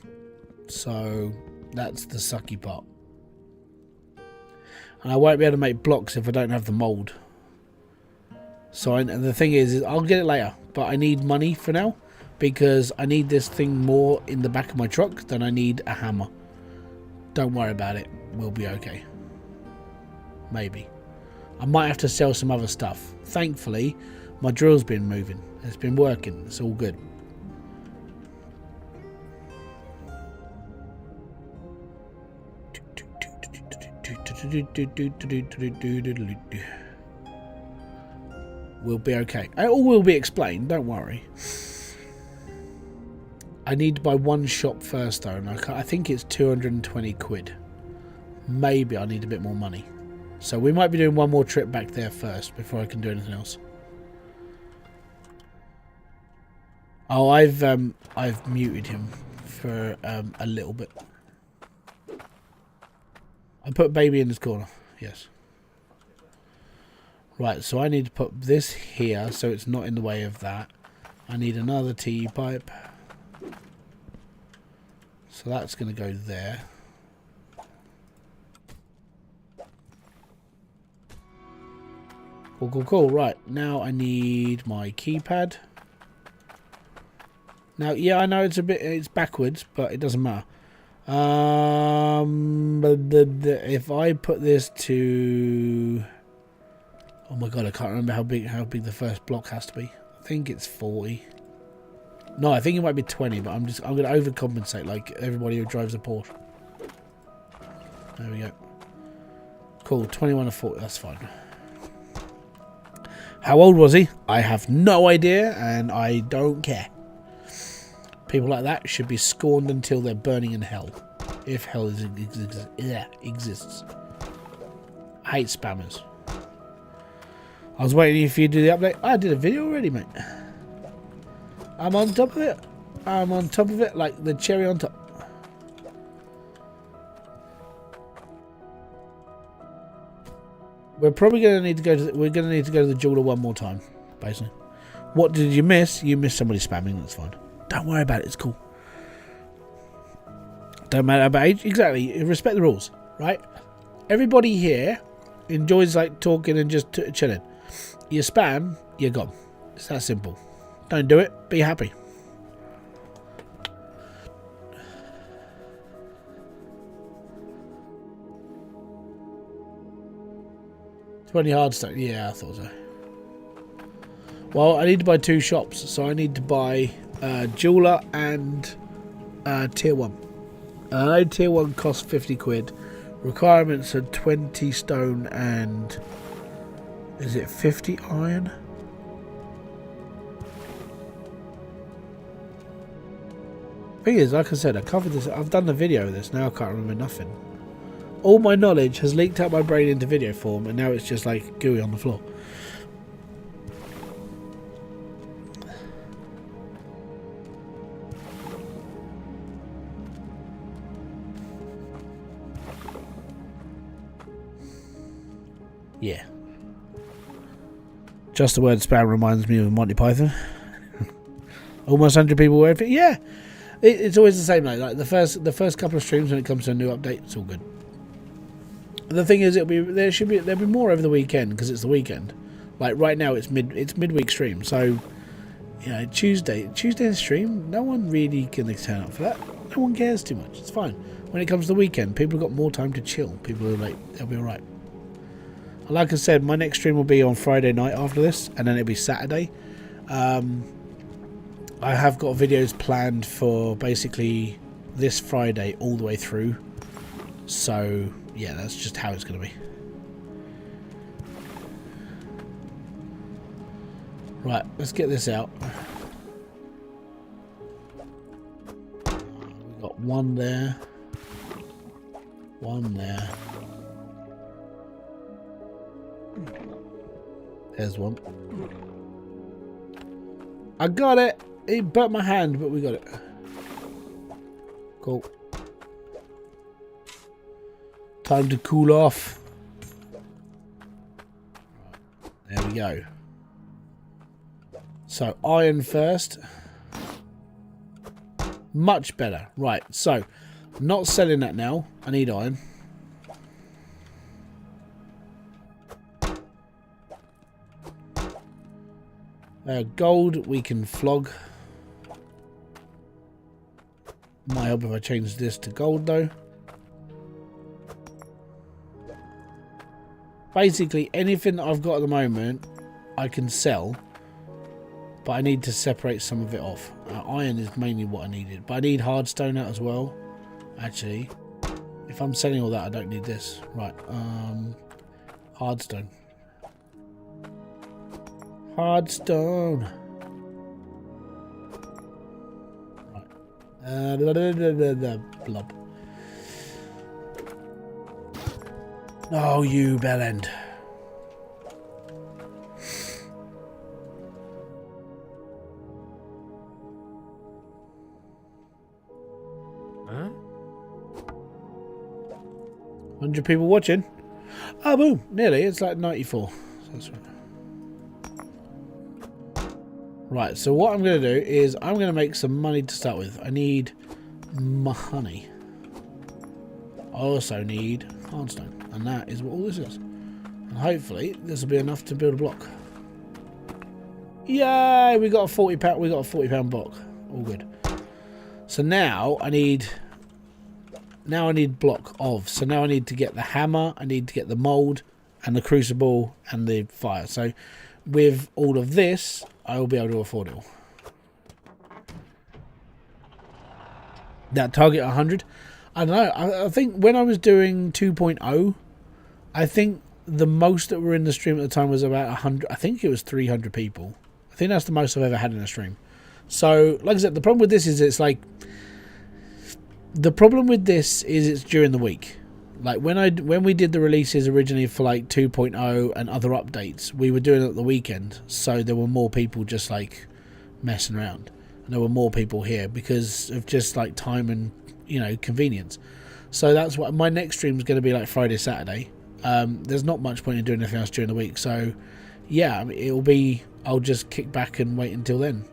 So, that's the sucky part. And I won't be able to make blocks if I don't have the mould. So, the thing is I'll get it later. But I need money for now. Because I need this thing more in the back of my truck than I need a hammer. Don't worry about it. We'll be okay. Maybe. I might have to sell some other stuff. Thankfully, my drill's been moving. It's been working. It's all good. We'll be okay. It all will be explained. Don't worry. I need to buy one shop first though, and I think it's 220 quid. Maybe I need a bit more money. So we might be doing one more trip back there first before I can do anything else. Oh, I've muted him for a little bit. I put baby in his corner. Yes. Right, so I need to put this here so it's not in the way of that. I need another T-pipe. So that's going to go there. Cool. Right, now I need my keypad. Now, yeah, I know it's backwards, but it doesn't matter. If I put this to... Oh my god, I can't remember how big the first block has to be. I think it's 40. No, I think it might be 20, but I'm going to overcompensate like everybody who drives a Porsche. There we go. Cool, 21 to 40, that's fine. How old was he? I have no idea, and I don't care. People like that should be scorned until they're burning in hell. If hell exists. I hate spammers. I was waiting for you to do the update. I did a video already, mate. I'm on top of it. I'm on top of it like the cherry on top. We're probably going to need to go to the jeweler one more time, basically. What did you miss? You missed somebody spamming. That's fine. Don't worry about it. It's cool. Don't matter about age. Exactly. Respect the rules, right? Everybody here enjoys like talking and just chilling. You spam, you're gone. It's that simple. Don't do it. Be happy. $20 hardstone. Yeah, I thought so. Well, I need to buy 2 shops, so I need to buy jeweler and tier 1. I know tier 1 costs 50 quid. Requirements are 20 stone and is it 50 iron? Thing is, like I said, I covered this. I've done the video of this. Now I can't remember nothing. All my knowledge has leaked out my brain into video form, and now it's just like gooey on the floor. Yeah. Just the word spam reminds me of Monty Python. Almost 100 people were for it. Yeah. It's always the same. Like the first couple of streams when it comes to a new update, it's all good. The thing is, there'll be more over the weekend because it's the weekend. Like right now, it's midweek stream, so you know Tuesday stream. No one really can turn up for that. No one cares too much. It's fine. When it comes to the weekend, people have got more time to chill. People are like, they'll be all right. Like I said, my next stream will be on Friday night after this, and then it'll be Saturday. I have got videos planned for basically this Friday all the way through. So, yeah, that's just how it's going to be. Right, let's get this out. We've got one there. One there. There's one. I got it! It burnt my hand, but we got it. Cool. Time to cool off. There we go. So, iron first. Much better. Right, so, I'm not selling that now. I need iron. Gold we can flog. Might help if I change this to gold though. Basically anything that I've got at the moment I can sell, but I need to separate some of it off. Iron is mainly what I needed, but I need hardstone out as well. Actually, if I'm selling all that I don't need this. Right, hardstone. Hardstone. Right. Blob. Oh, you bellend. Huh? 100 people watching. Oh, boom. Nearly. It's like 94. So that's right. Right, so what I'm going to do is I'm going to make some money to start with. I need money. I also need hardstone, and that is what all this is. And hopefully this will be enough to build a block. Yay! We got a 40 pound. We got a 40-pound block. All good. So now I need. Now I need block of. So now I need to get the hammer. I need to get the mold and the crucible and the fire. So with all of this, I will be able to afford it all. That target 100. I don't know. I think when I was doing 2.0, I think the most that were in the stream at the time was about 100. I think it was 300 people. I think that's the most I've ever had in a stream. So, like I said, the problem with this is it's like... The problem with this is it's during the week. Like when we did the releases originally for like 2.0 and other updates, we were doing it at the weekend. So there were more people just like messing around. And there were more people here because of just like time and, you know, convenience. So that's what my next stream is going to be, like Friday, Saturday. There's not much point in doing anything else during the week. So yeah, I mean, it'll be, I'll just kick back and wait until then.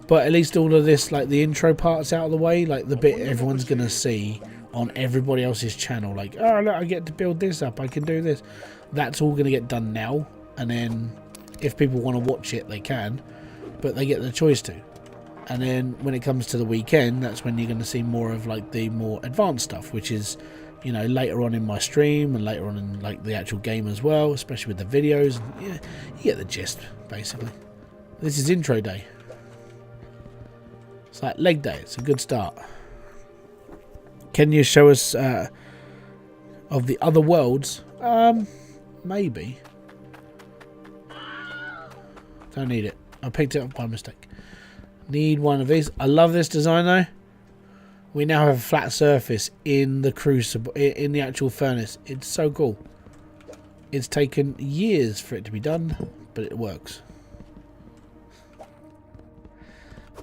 But at least all of this, like the intro part's out of the way, like the bit everyone's going to see on everybody else's channel. Like, oh, look, I get to build this up. I can do this. That's all going to get done now. And then if people want to watch it, they can. But they get the choice to. And then when it comes to the weekend, that's when you're going to see more of like the more advanced stuff, which is, you know, later on in my stream and later on in like the actual game as well, especially with the videos. And, yeah, you get the gist, basically. This is intro day. It's like leg day. It's a good start. Can you show us of the other worlds? Maybe. Don't need it. I picked it up by mistake. Need one of these. I love this design though. We now have a flat surface in the crucible, in the actual furnace. It's so cool. It's taken years for it to be done, but it works.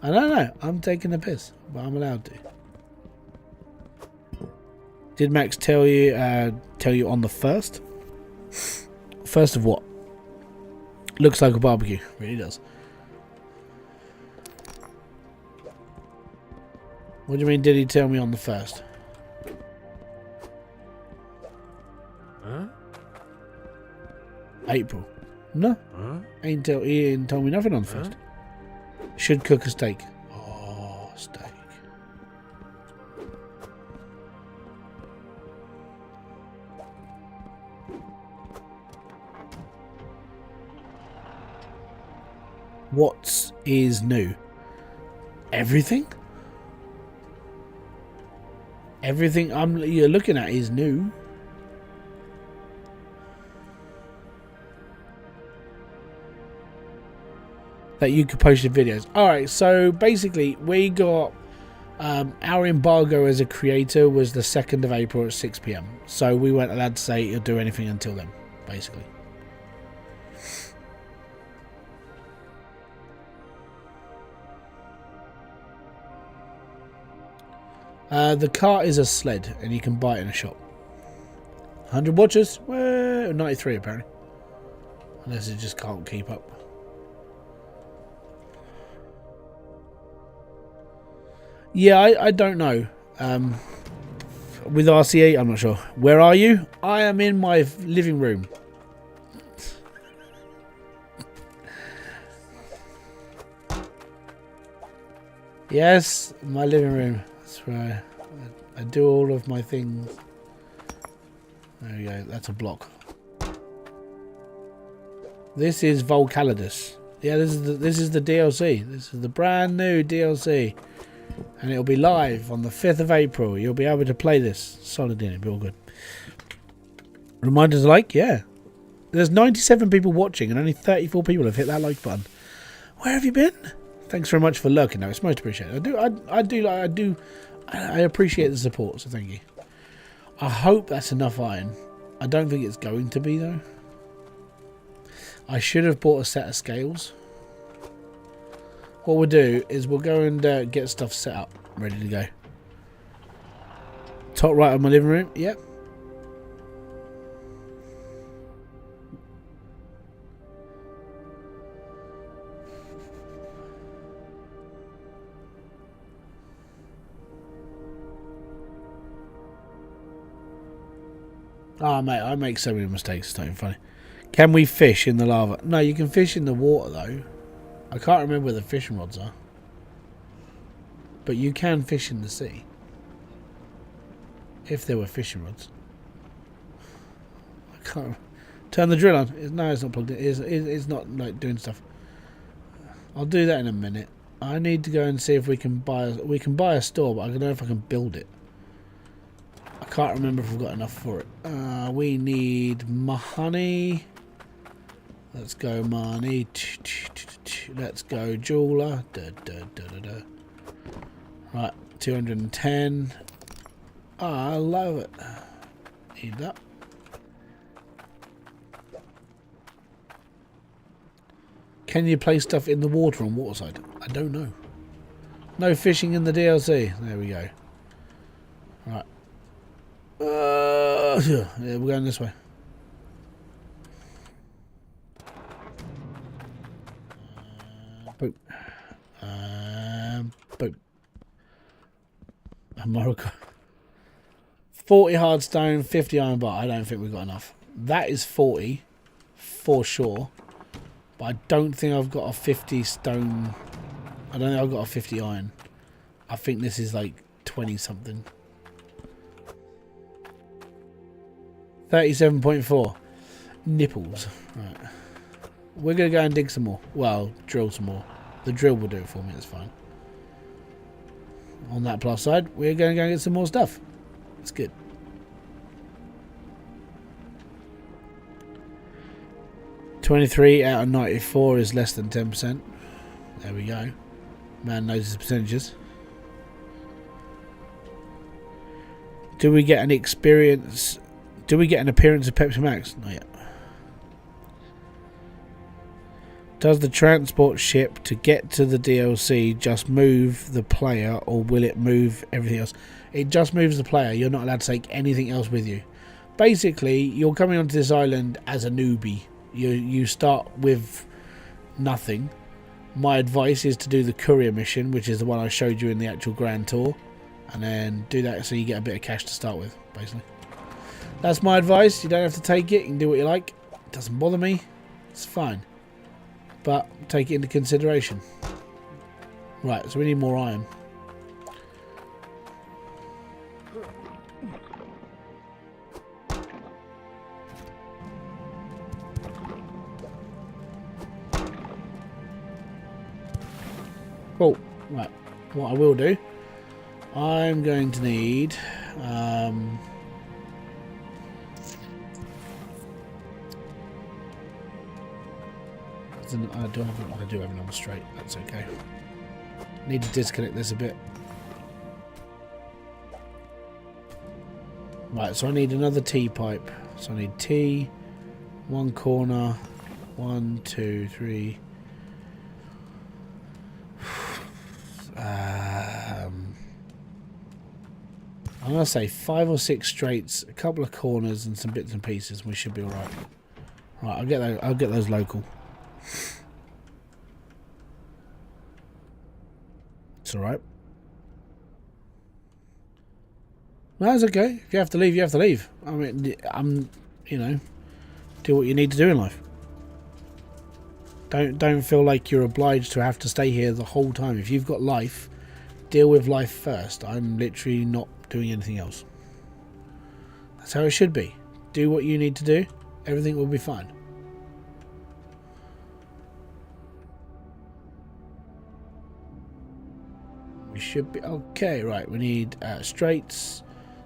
I don't know. I'm taking a piss, but I'm allowed to. Did Max tell you on the first? First of what? Looks like a barbecue. Really does. What do you mean? Did he tell me on the first? Huh? April. No. Huh? He ain't told me nothing on the first. Should cook a steak. Oh, steak. What is new? Everything? Everything you're looking at is new. that you could post your videos. Alright, so basically we got our embargo as a creator was the 2nd of April at 6 PM. So we weren't allowed to say or do anything until then, basically. The cart is a sled and you can buy it in a shop. 100 watchers? Well, 93 apparently. Unless it just can't keep up. Yeah, I don't know. With RCA, I'm not sure. Where are you? I am in my living room. Yes, my living room. That's where I do all of my things. There we go. That's a block. This is Volcalidus. Yeah, this is the DLC. This is the brand new DLC. And it'll be live on the 5th of April. You'll be able to play this. Solid in it. It'll be all good. Reminders like, yeah. There's 97 people watching and only 34 people have hit that like button. Where have you been? Thanks very much for lurking though. It's most appreciated. I appreciate the support, so thank you. I hope that's enough iron. I don't think it's going to be though. I should have bought a set of scales. What we'll do is we'll go and get stuff set up, ready to go. Top right of my living room, yep. Oh mate, I make so many mistakes, it's not even funny. Can we fish in the lava? No, you can fish in the water though. I can't remember where the fishing rods are. But you can fish in the sea. If there were fishing rods. I can't... Turn the drill on. No, it's not plugged in. It's not like doing stuff. I'll do that in a minute. I need to go and see if we can buy... We can buy a store, but I don't know if I can build it. I can't remember if we've got enough for it. We need honey. Let's go money. Let's go jeweler. Right, 210. I love it. Need that. Can you place stuff in the water on waterside? I don't know. No fishing in the DLC. There we go. Right. Yeah, we're going this way. Boop. Boop. Morocco. 40 hard stone, 50 iron bar. I don't think we've got enough. That is 40 for sure. But I don't think I've got a 50 stone. I don't think I've got a 50 iron. I think this is like 20 something. 37.4. Nipples. Right. We're going to go and dig some more. Well, drill some more. The drill will do it for me, that's fine. On that plus side, we're going to go and get some more stuff. It's good. $23 out of 94 is less than 10%. There we go. Man knows his percentages. Do we get an experience? Do we get an appearance of Pepsi Max? Not yet. Does the transport ship to get to the DLC just move the player, or will it move everything else? It just moves the player. You're not allowed to take anything else with you. Basically, you're coming onto this island as a newbie. You start with nothing. My advice is to do the courier mission, which is the one I showed you in the actual grand tour, and then do that so you get a bit of cash to start with, basically. That's my advice. You don't have to take it. You can do what you like. It doesn't bother me. It's fine. But take it into consideration. Right, so we need more iron. Cool. Right, what I will do, I'm going to need I do have another straight. That's okay. Need to disconnect this a bit. Right, so I need another T pipe. So I need T, one corner, 1, 2, 3. I'm gonna say 5 or 6 straights, a couple of corners, and some bits and pieces. We should be alright. Right, I'll get those local. It's alright. No, it's okay. If you have to leave, you have to leave. I mean, you know, do what you need to do in life. Don't feel like you're obliged to have to stay here the whole time. If you've got life, deal with life first. I'm literally not doing anything else. That's how it should be. Do what you need to do. Everything will be fine. We should be okay. Right, we need straights,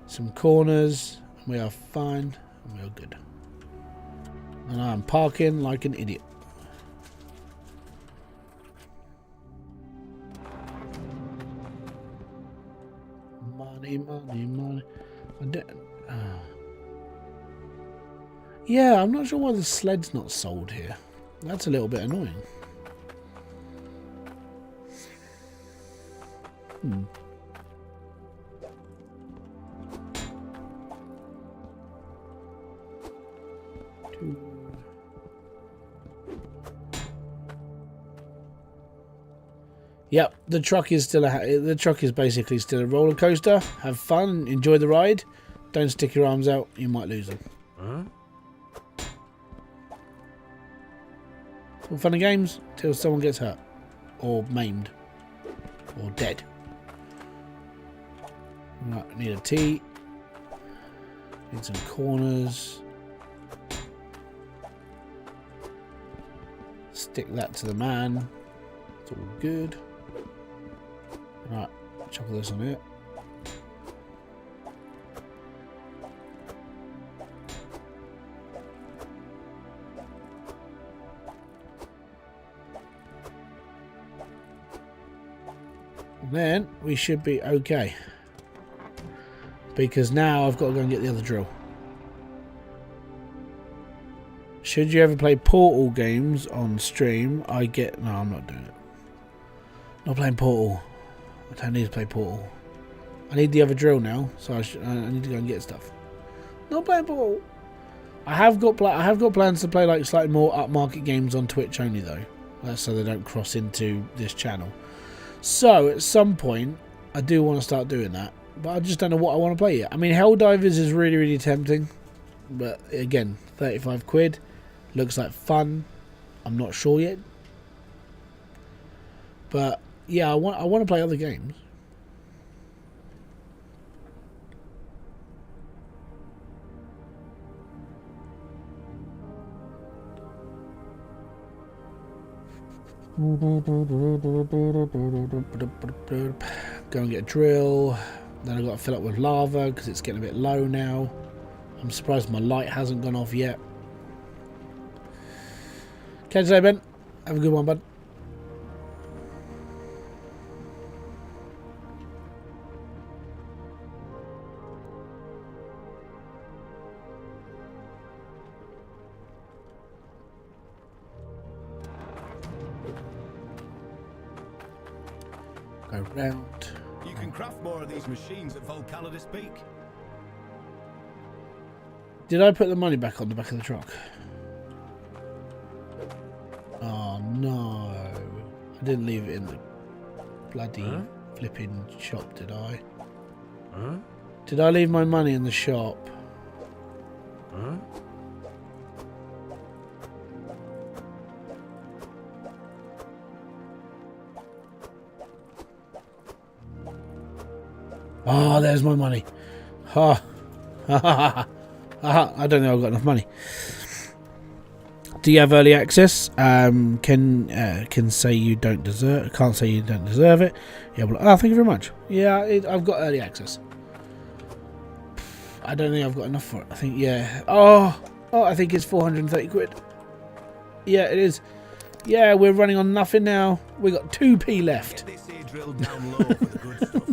some corners. We are fine. And we are good. And I'm parking like an idiot. Money. Yeah, I'm not sure why the sled's not sold here. That's a little bit annoying. Yep, the truck is still the truck is basically still a roller coaster. Have fun, enjoy the ride. Don't stick your arms out; you might lose them. All fun and games till someone gets hurt, or maimed, or dead. Right, need a T. Need some corners. Stick that to the man. It's all good. Right, chuck this on here. And then we should be okay. Because now I've got to go and get the other drill. Should you ever play Portal games on stream, I get... No, I'm not doing it. Not playing Portal. I don't need to play Portal. I need the other drill now, so I need to go and get stuff. Not playing Portal. I have got plans to play like slightly more upmarket games on Twitch only though. That's so they don't cross into this channel. So at some point, I do want to start doing that, but I just don't know what I want to play yet. I mean, Helldivers is really, really tempting, but again, 35 quid. Looks like fun. I'm not sure yet. But yeah, I want to play other games. Go and get a drill. Then I've got to fill up with lava because it's getting a bit low now. I'm surprised my light hasn't gone off yet. Catch you later, Ben. Have a good one, bud. Go round. You can craft more of these machines at Volcalidus Peak. Did I put the money back on the back of the truck? Oh no. I didn't leave it in the bloody flipping shop, did I? Did I leave my money in the shop? Oh, there's my money. Ha. I don't know I've got enough money. Do you have early access? Can say you don't deserve. Can't say you don't deserve it. Yeah. Well, oh, thank you very much. Yeah, I've got early access. I don't think I've got enough for it. I think yeah. Oh, I think it's 430 quid. Yeah, it is. Yeah, we're running on nothing now. We got 2p left. Get this here drilled down low for the good stuff.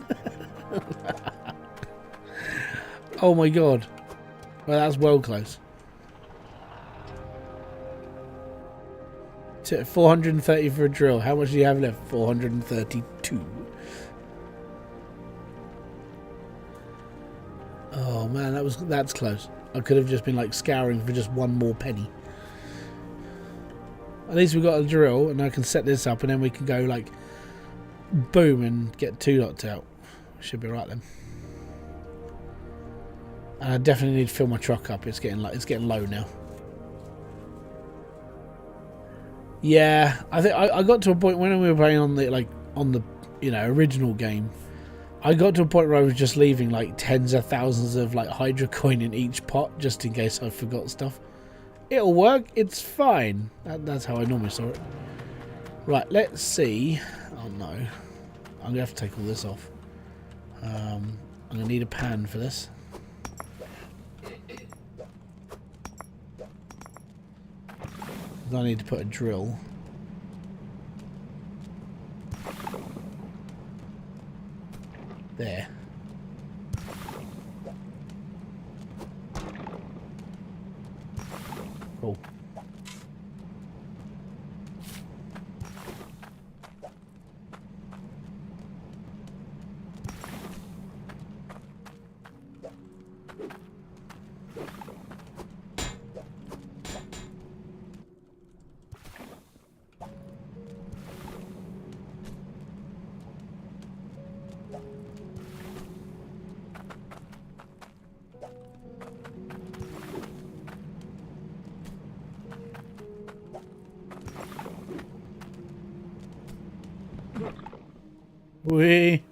Oh my god. Well, that's well close. 430 for a drill. How much do you have left? 432. Oh man, that's close. I could have just been like scouring for just one more penny. At least we got a drill, and I can set this up, and then we can go like boom and get 2 lots out. Should be right then. And I definitely need to fill my truck up. It's getting low now. Yeah, I think I got to a point when we were playing on the original game. I got to a point where I was just leaving like tens of thousands of like Hydra coin in each pot just in case I forgot stuff. It'll work. It's fine. That's how I normally saw it. Right, let's see. Oh no, I'm gonna have to take all this off. I'm gonna need a pan for this. I need to put a drill. There. Cool. Wee.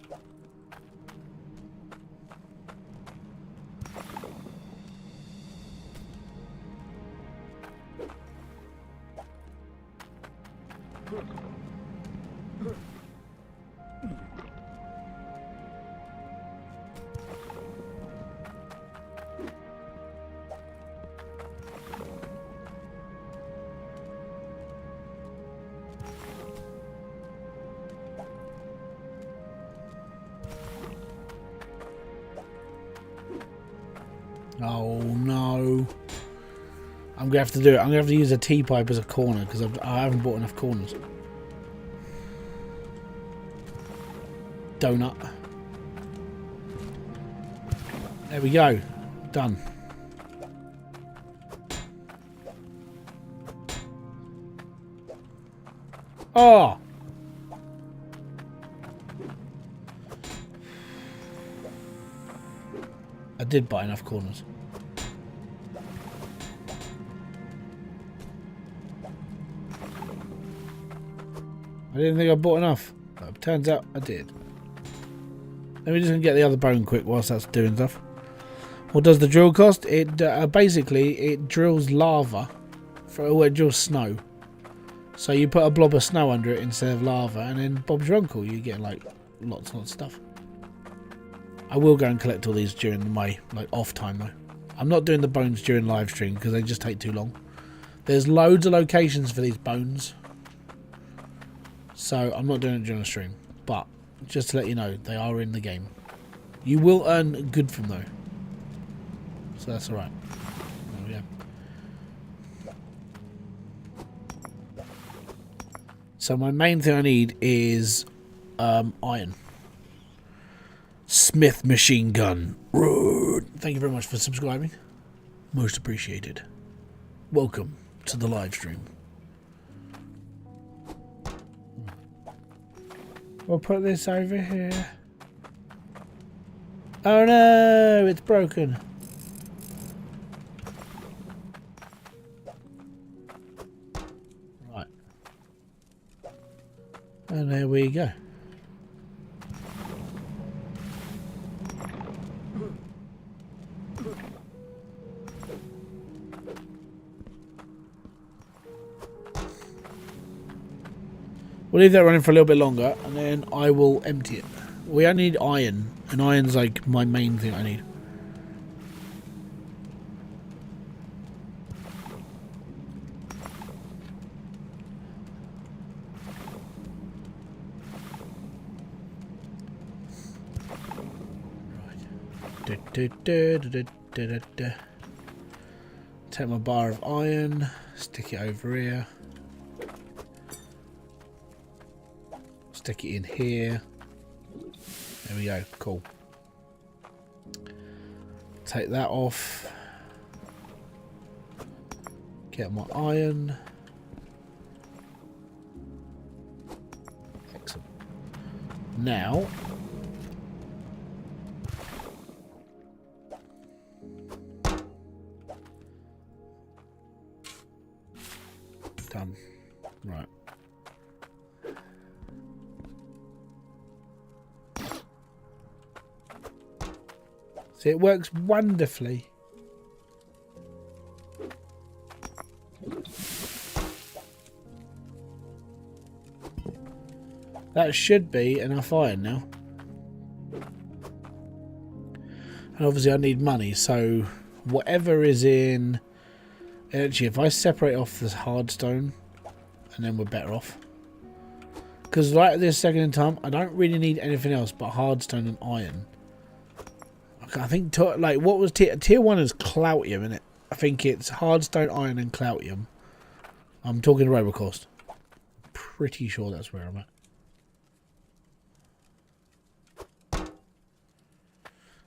Oh no. I'm going to have to do it. I'm going to have to use a T-pipe as a corner because I haven't bought enough corners. Donut. There we go. Done. Oh! I did buy enough corners. I didn't think I bought enough. But turns out I did. Let me just get the other bone quick whilst that's doing stuff. What does the drill cost? It basically it drills lava. It drills snow. So you put a blob of snow under it instead of lava, and then Bob's your uncle. You get like lots and lots of stuff. I will go and collect all these during my off time though. I'm not doing the bones during live stream because they just take too long. There's loads of locations for these bones, so I'm not doing it during the stream. But just to let you know, they are in the game. You will earn good from them, so that's all right. Oh, yeah. So my main thing I need is iron. Smith machine gun. Thank you very much for subscribing. Most appreciated. Welcome to the live stream. We'll put this over here. Oh no, it's broken. Right. And there we go. We'll leave that running for a little bit longer, and then I will empty it. We only need iron, and iron's like my main thing I need. Take my bar of iron, stick it over here. Stick it in here. There we go, cool. Take that off. Get my iron. Excellent. Now, done. Right. See, it works wonderfully. That should be enough iron now. And obviously I need money, so whatever is in... Actually, if I separate off this hard stone, and then we're better off. Because right at this second in time, I don't really need anything else but hard stone and iron. I think, like, what was tier 1 is Cloutium, isn't it? I think it's hardstone, iron, and Cloutium. I'm talking Robocost. Pretty sure that's where I'm at.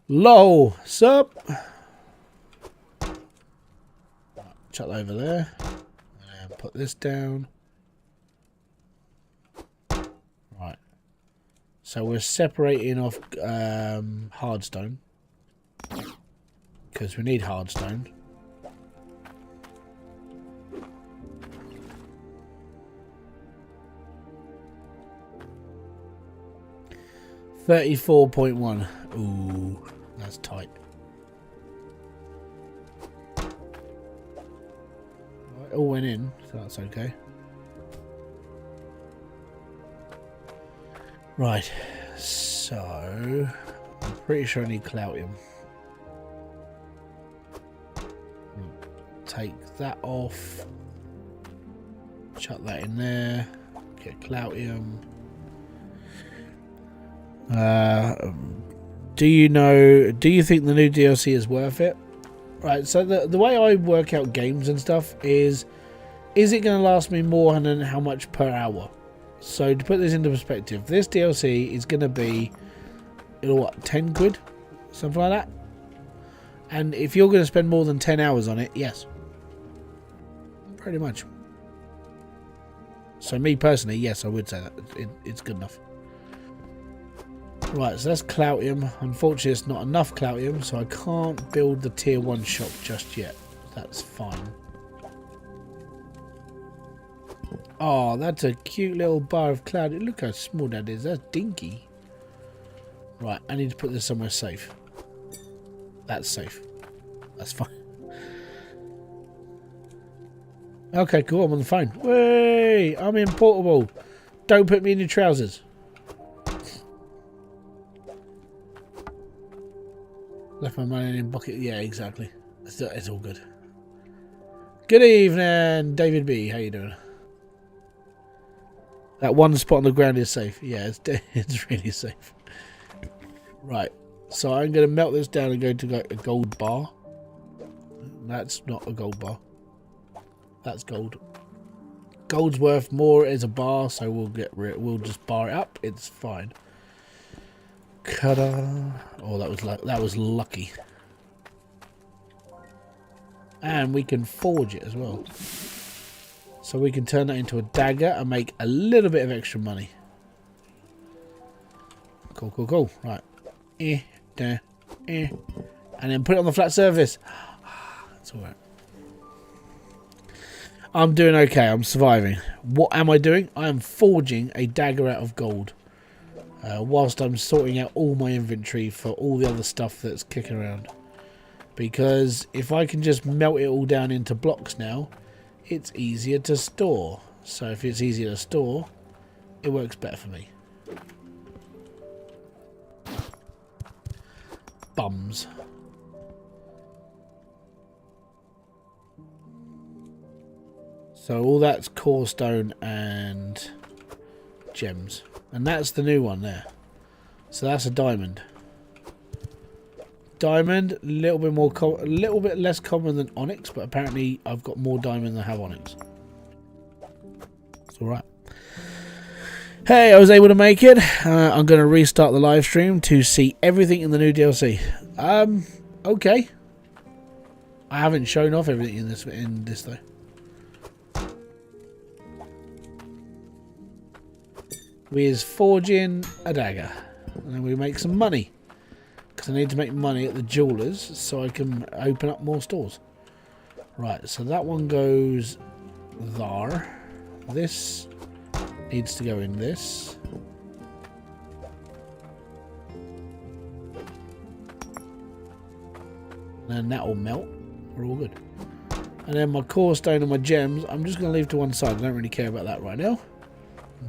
LOL! Sup? Chuck that over there. And put this down. Right. So we're separating off hardstone. Because we need hardstone. $34.1. Ooh, that's tight. It all went in, so that's okay. Right, so I'm pretty sure I need Cloutium. Take that off. Chuck that in there. Get Cloutium. Do you think the new DLC is worth it? Right, so the way I work out games and stuff is it going to last me more than how much per hour? So to put this into perspective, this DLC is going to be, what, 10 quid? Something like that? And if you're going to spend more than 10 hours on it, yes. Pretty much. So me personally, yes, I would say that. It's good enough. Right, so that's Cloutium. Unfortunately, it's not enough Cloutium, so I can't build the tier 1 shop just yet. That's fine. Oh, that's a cute little bar of cloud. Look how small that is. That's dinky. Right, I need to put this somewhere safe. That's safe. That's fine. Okay, cool. I'm on the phone. Way, I'm in portable. Don't put me in your trousers. Left my money in bucket. Yeah, exactly. It's all good. Good evening, David B. How you doing? That one spot on the ground is safe. Yeah, it's really safe. Right. So I'm going to melt this down and go to a gold bar. That's not a gold bar. That's gold. Gold's worth more as a bar, so we'll just bar it up. It's fine. Cutter. Oh, that was lucky. And we can forge it as well. So we can turn that into a dagger and make a little bit of extra money. Cool, cool, cool. Right. And then put it on the flat surface. That's alright. I'm doing okay. I'm surviving. What am I doing? I am forging a dagger out of gold. Whilst I'm sorting out all my inventory for all the other stuff that's kicking around. Because if I can just melt it all down into blocks now, it's easier to store. So if it's easier to store, it works better for me. Bums. So all that's core stone and gems. And that's the new one there. So that's a diamond. Diamond, a little bit more, a little bit less common than onyx, but apparently I've got more diamond than I have onyx. It's all right. Hey, I was able to make it. I'm going to restart the live stream to see everything in the new DLC. Okay. I haven't shown off everything in this though. We're forging a dagger, and then we make some money because I need to make money at the jewelers so I can open up more stores. Right, so that one goes there. This needs to go in this. And that will melt. We're all good. And then my core stone and my gems, I'm just going to leave to one side. I don't really care about that right now.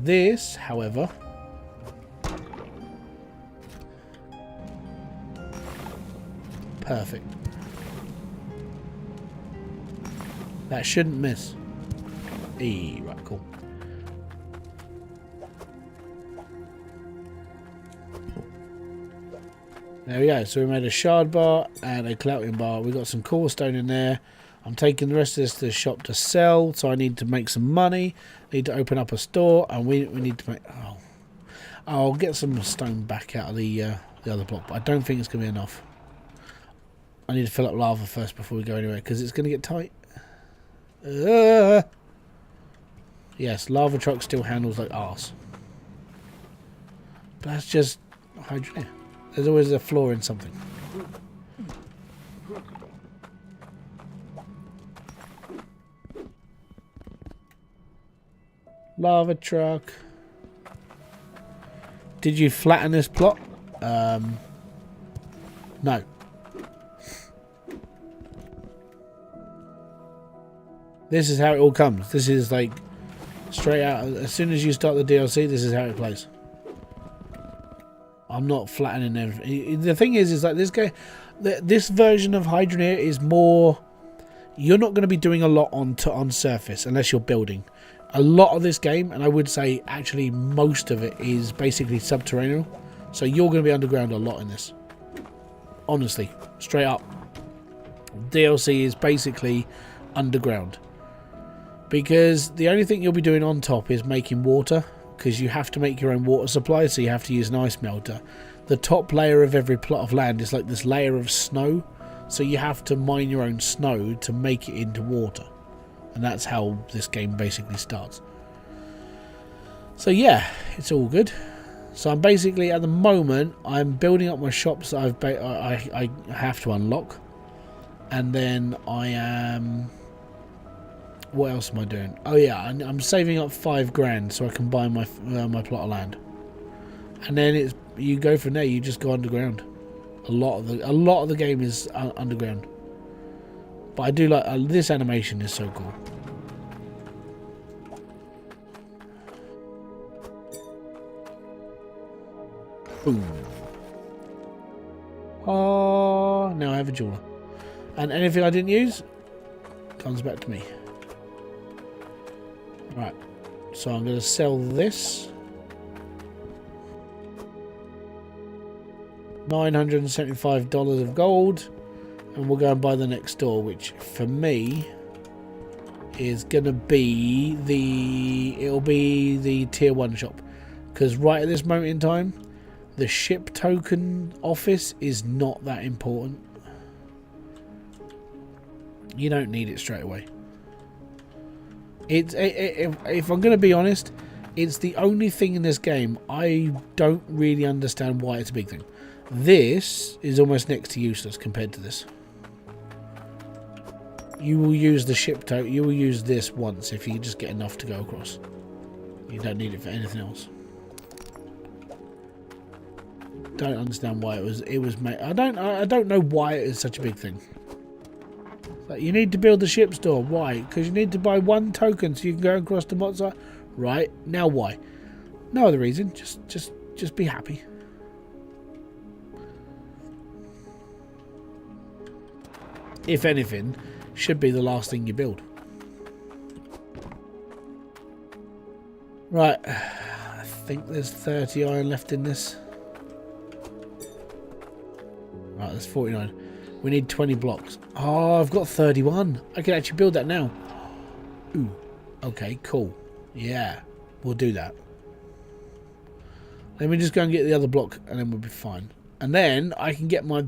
This, however, perfect. That shouldn't miss. Right, cool. There we go. So we made a shard bar and a clouting bar. We got some core stone in there. I'm taking the rest of this to the shop to sell, so I need to make some money. Need to open up a store, and we need to make. Oh, I'll get some stone back out of the other block, but I don't think it's going to be enough. I need to fill up lava first before we go anywhere, because it's going to get tight. Yes, lava truck still handles like arse. But that's just Hydroneer. There's always a flaw in something. Lava truck. Did you flatten this plot? No. This is how it all comes. This is like straight out. As soon as you start the DLC, this is how it plays. I'm not flattening everything. The thing is like this guy, this version of Hydroneer is more. You're not going to be doing a lot on surface unless you're building. A lot of this game, and I would say actually most of it, is basically subterranean. So you're going to be underground a lot in this. Honestly, straight up. DLC is basically underground. Because the only thing you'll be doing on top is making water. Because you have to make your own water supply, so you have to use an ice melter. The top layer of every plot of land is like this layer of snow. So you have to mine your own snow to make it into water. And that's how this game basically starts. So yeah, it's all good. So I'm basically, at the moment, I'm building up my shops that I have to unlock. And then I am... What else am I doing? Oh yeah, I'm saving up $5,000 so I can buy my my plot of land. And then you go from there. You just go underground. A lot of the game is underground. But I do like this animation is so cool. Boom. Oh, now I have a jeweler. And anything I didn't use comes back to me. Right. So I'm going to sell this. $975 of gold. And we'll go and buy the next store, which for me is going to be it'll be the tier 1 shop. Because right at this moment in time, the ship token office is not that important. You don't need it straight away. If I'm going to be honest, it's the only thing in this game I don't really understand why it's a big thing. This is almost next to useless compared to this. You will use the ship token. You will use this once if you just get enough to go across. You don't need it for anything else. Don't understand why it was made. I don't know why it is such a big thing. Like, you need to build the ship store. Why? Because you need to buy 1 token so you can go across the Mozart. Right, now why? No other reason. Just be happy. If anything, should be the last thing you build. Right, I think there's 30 iron left in this. Right, that's 49. We need 20 blocks. Oh, I've got 31. I can actually build that now. Ooh. Okay, cool. Yeah, we'll do that. Let me just go and get the other block and then we'll be fine. And then I can get my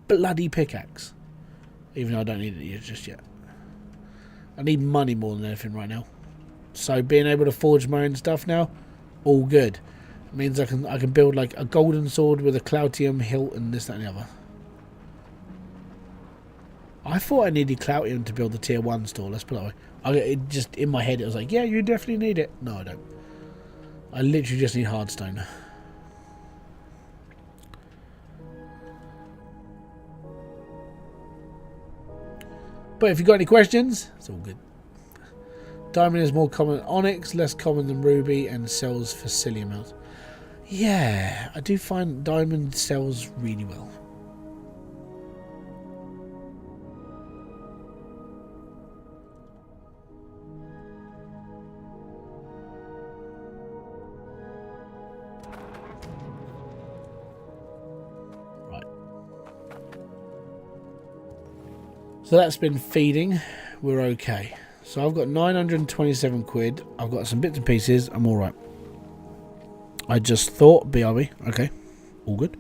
bloody pickaxe. Even though I don't need it just yet. I need money more than anything right now. So being able to forge my own stuff now, all good. It means I can build like a golden sword with a Cloutium hilt and this, that and the other. I thought I needed Cloutium to build the tier 1 store, let's put it that way. It just in my head it was like, yeah, you definitely need it. No, I don't. I literally just need hardstone. But if you've got any questions, it's all good. Diamond is more common than onyx, less common than ruby, and sells for silly amounts. Yeah, I do find diamond sells really well. So that's been feeding. We're okay. So I've got 927 quid. I've got some bits and pieces. I'm all right. I just thought, BRB. Okay. All good.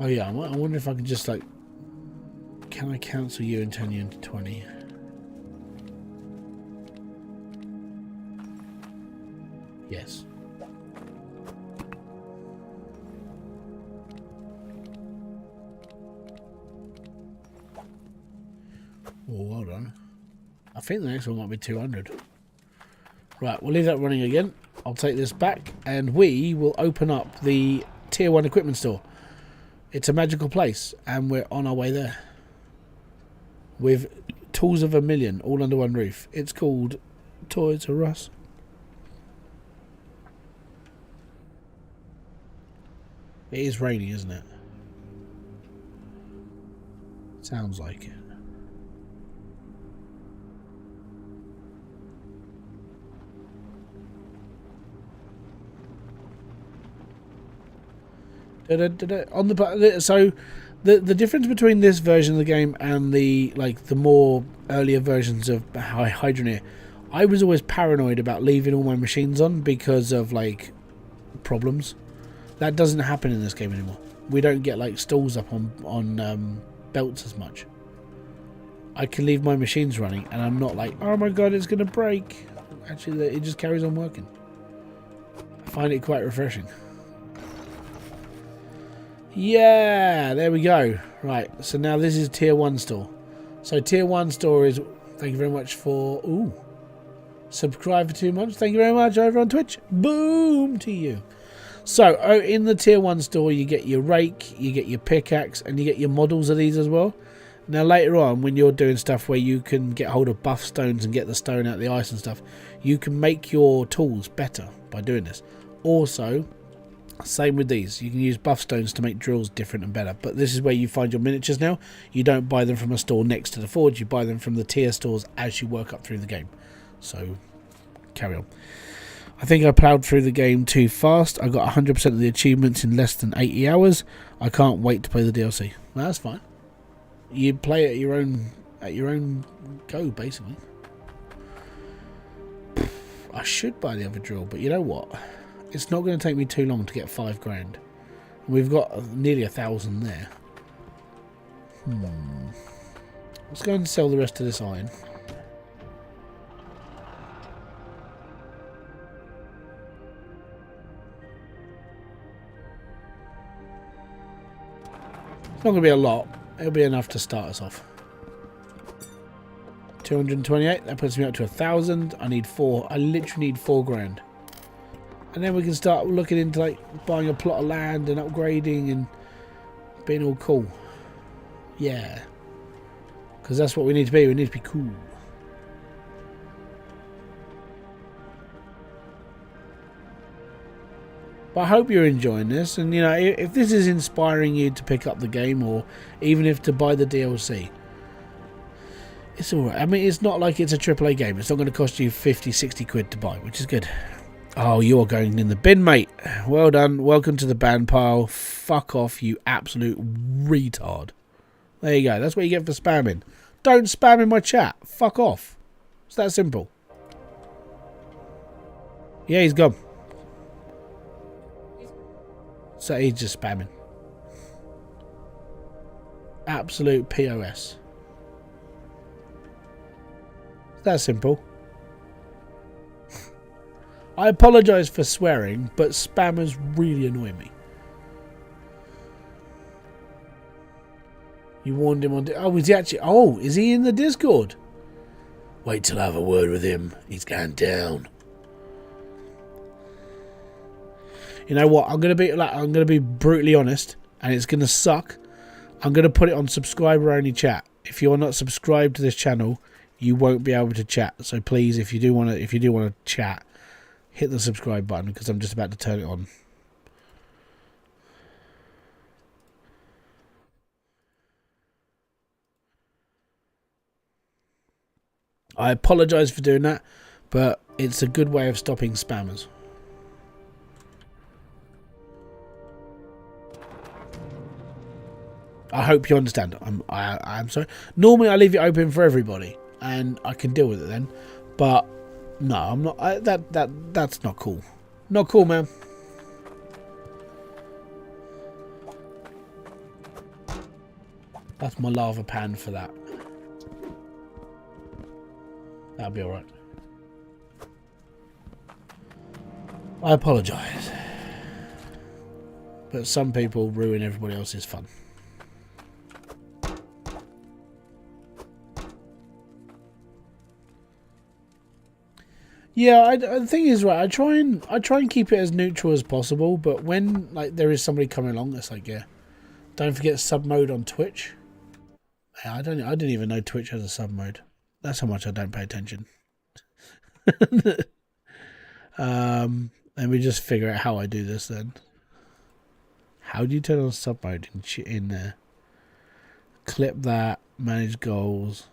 Oh yeah, I wonder if I can just like... Can I cancel you and turn you into 20? Yes. Oh, hold on. I think the next one might be 200. Right, we'll leave that running again. I'll take this back and we will open up the tier 1 equipment store. It's a magical place and we're on our way there. With tools of 1,000,000 all under one roof. It's called Toys R Us. It is raining, isn't it? Sounds like it. On the so the difference between this version of the game and the more earlier versions of Hydroneer, I was always paranoid about leaving all my machines on because of like problems. That doesn't happen in this game anymore. We don't get like stalls up on belts as much. I can leave my machines running and I'm not like, oh my god, it's gonna break. Actually, it just carries on working. I find it quite refreshing. Yeah, there we go. Right, so now this is tier 1 store. So tier 1 store is, thank you very much for, subscribe for 2 months. Thank you very much over on Twitch. Boom to you. So in the tier 1 store you get your rake, you get your pickaxe, and you get your models of these as well. Now later on when you're doing stuff where you can get hold of buff stones and get the stone out of the ice and stuff, you can make your tools better by doing this. Also, same with these, you can use buff stones to make drills different and better, but this is where you find your miniatures now. You don't buy them from a store next to the forge, you buy them from the tier stores as you work up through the game. So carry on. I think I ploughed through the game too fast. I got 100% of the achievements in less than 80 hours. I can't wait to play the DLC. Well, that's fine. You play at your own go, basically. I should buy the other drill, but you know what? It's not going to take me too long to get 5 grand. We've got nearly 1,000 there. Let's go and sell the rest of this iron. It's not going to be a lot. It'll be enough to start us off. 228. That puts me up to 1,000. I need 4. I literally need 4 grand. And then we can start looking into like buying a plot of land and upgrading and being all cool. Yeah. Because that's what we need to be. We need to be cool. But I hope you're enjoying this. And, you know, if this is inspiring you to pick up the game or even if to buy the DLC, it's alright. I mean, it's not like it's a AAA game. It's not going to cost you 50, 60 quid to buy, which is good. Oh, you're going in the bin, mate. Well done. Welcome to the ban pile. Fuck off, you absolute retard. There you go. That's what you get for spamming. Don't spam in my chat. Fuck off. It's that simple. Yeah, he's gone. So he's just spamming. Absolute POS. It's that simple. I apologise for swearing, but spammers really annoy me. You warned him on... Oh, is he actually... Oh, is he in the Discord? Wait till I have a word with him. He's going down. You know what? I'm gonna be brutally honest, and it's gonna suck. I'm gonna put it on subscriber only chat. If you're not subscribed to this channel, you won't be able to chat. So please, if you do want to chat, hit the subscribe button because I'm just about to turn it on. I apologise for doing that, but it's a good way of stopping spammers. I hope you understand. I'm sorry. Normally I leave it open for everybody, and I can deal with it then. But no, I'm not. That's not cool. Not cool, man. That's my lava pan for that. That'll be alright. I apologise. But some people ruin everybody else's fun. Yeah, the thing is, right, I try and keep it as neutral as possible, but when like there is somebody coming along, it's like, yeah. Don't forget sub mode on Twitch. Yeah, I didn't even know Twitch has a sub mode. That's how much I don't pay attention. Let me just figure out how I do this then. How do you turn on sub mode in there? Clip that, manage goals.